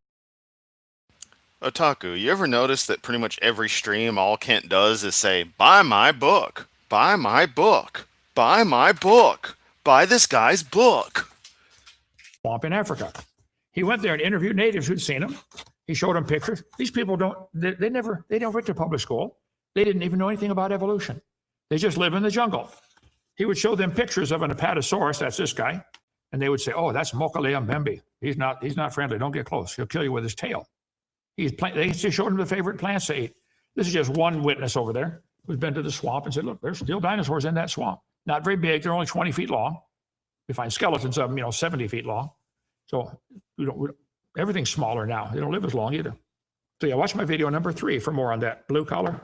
Otaku, you ever notice that pretty much every stream all Kent does is say, buy my book, buy my book, buy my book, buy this guy's book. Swamp in Africa. He went there and interviewed natives who'd seen him. He showed them pictures. These people they never went to public school. They didn't even know anything about evolution. They just live in the jungle. He would show them pictures of an apatosaurus, that's this guy, and they would say, oh, that's Mokalea Mbembe. He's not friendly. Don't get close. He'll kill you with his tail. They just showed him the favorite plants to eat. This is just one witness over there who's been to the swamp and said, look, there's still dinosaurs in that swamp. Not very big. They're only 20 feet long. We find skeletons of them, 70 feet long. So everything's smaller now. They don't live as long either. So yeah, watch my video number 3 for more on that. Blue collar.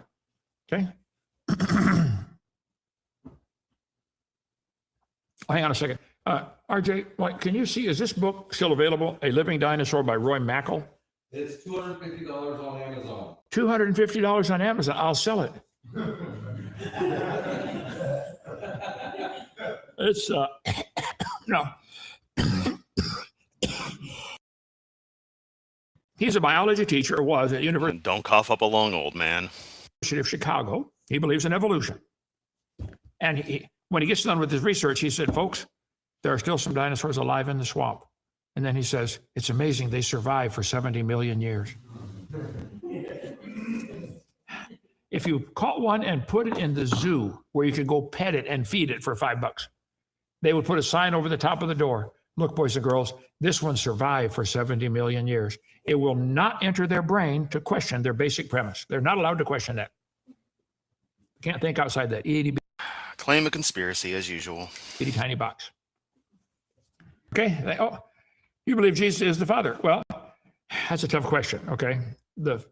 Okay. Hang on a second. RJ, can you see, is this book still available? A Living Dinosaur by Roy Mackle? It's $250 on Amazon. $250 on Amazon. I'll sell it. It's, no. He's a biology teacher, or was at University Don't cough up a lung, old man. of Chicago. He believes in evolution. And when he gets done with his research, he said, folks, there are still some dinosaurs alive in the swamp. And then he says, it's amazing they survived for 70 million years. If you caught one and put it in the zoo where you could go pet it and feed it for $5, they would put a sign over the top of the door. Look, boys and girls, this one survived for 70 million years. It will not enter their brain to question their basic premise. They're not allowed to question that. Can't think outside that itty Claim a conspiracy as usual. tiny box. Okay. You believe Jesus is the Father? Well, that's a tough question. Okay.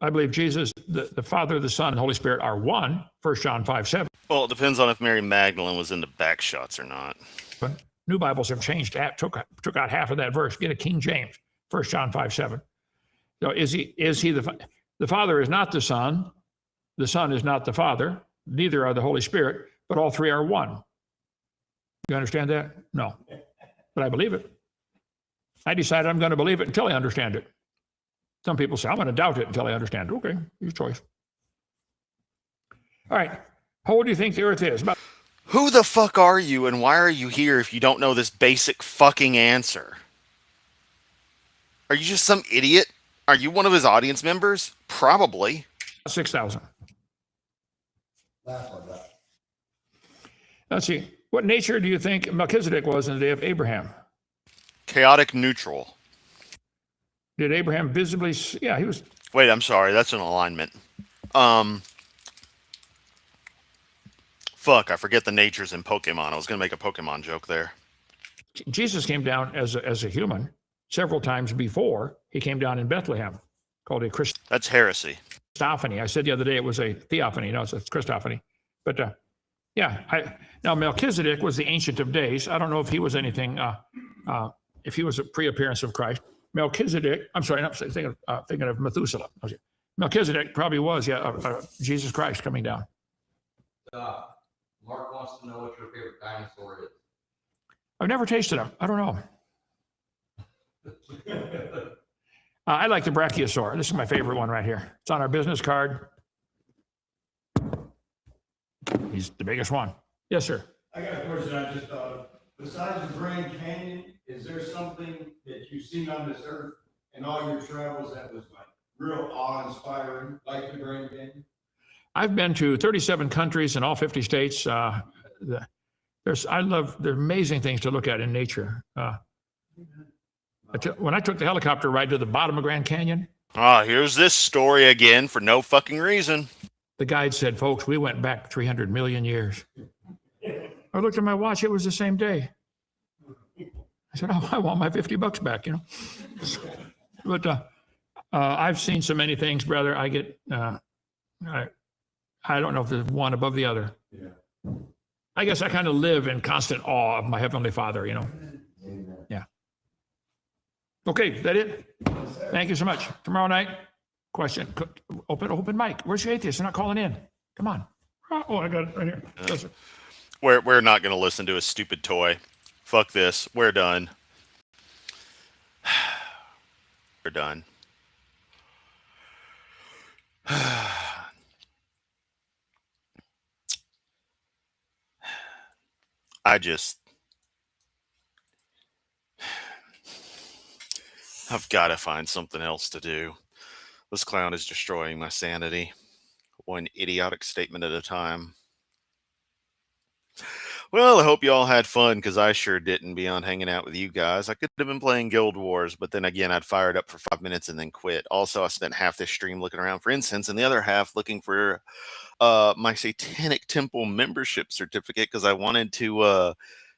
I believe Jesus, the Father, the Son, and the Holy Spirit are one. 1 John 5:7. Well, it depends on if Mary Magdalene was into back shots or not. But new Bibles have changed. Took out half of that verse. Get a King James. 1 John 5:7. So is he the Father is not the Son. The Son is not the Father. Neither are the Holy Spirit, but all three are one. You understand that? No. But I believe it. I decided I'm going to believe it until I understand it. Some people say, I'm going to doubt it until I understand it. Okay, your choice. All right. How old do you think the Earth is? Who the fuck are you and why are you here if you don't know this basic fucking answer? Are you just some idiot? Are you one of his audience members? Probably. 6,000. Last one, Doc. Let's see. What nature do you think Melchizedek was in the day of Abraham? Chaotic neutral. Did Abraham visibly? Yeah, he was. Wait, I'm sorry. That's an alignment. Fuck, I forget the natures in Pokemon. I was going to make a Pokemon joke there. Jesus came down as a human several times before he came down in Bethlehem, called a That's heresy. Christophany. I said the other day it was a theophany. No, it's a Christophany. But now Melchizedek was the Ancient of Days. I don't know if he was anything, if he was a pre-appearance of Christ. Melchizedek, I'm sorry, I'm thinking of Methuselah. Okay. Melchizedek probably was, Jesus Christ coming down. Mark wants to know what your favorite dinosaur is. I've never tasted them. I don't know. I like the brachiosaur. This is my favorite one right here. It's on our business card. He's the biggest one. Yes, sir. I got a question I just thought of. Besides the Grand Canyon, is there something that you've seen on this earth in all your travels that was like real awe-inspiring, like the Grand Canyon? I've been to 37 countries in all 50 states. There's amazing things to look at in nature. When I took the helicopter ride to the bottom of Grand Canyon, Here's this story again for no fucking reason. the guide said, folks, we went back 300 million years. I looked at my watch, it was the same day. I said, oh, I want my $50 back, you know. But I've seen so many things, brother. I get, I don't know if there's one above the other. Yeah. I guess I kind of live in constant awe of my Heavenly Father, you know. Yeah. Okay, is that it? Thank you so much. Tomorrow night, question, open mic. Where's your atheist? They're not calling in. Come on. Oh, I got it right here. Yes, We're not going to listen to a stupid toy. Fuck this. We're done. We're done. I've got to find something else to do. This clown is destroying my sanity. One idiotic statement at a time. Well, I hope you all had fun, because I sure didn't beyond hanging out with you guys. I could have been playing Guild Wars, but then again, I'd fire it up for 5 minutes and then quit. Also, I spent half this stream looking around for incense and the other half looking for my Satanic Temple membership certificate, because I wanted to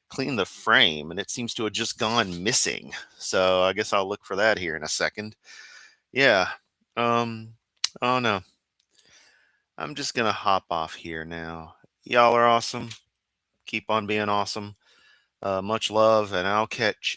clean the frame, and it seems to have just gone missing. So I guess I'll look for that here in a second. Yeah. Oh no. I'm just gonna hop off here now. Y'all are awesome. Keep on being awesome. Much love, and I'll catch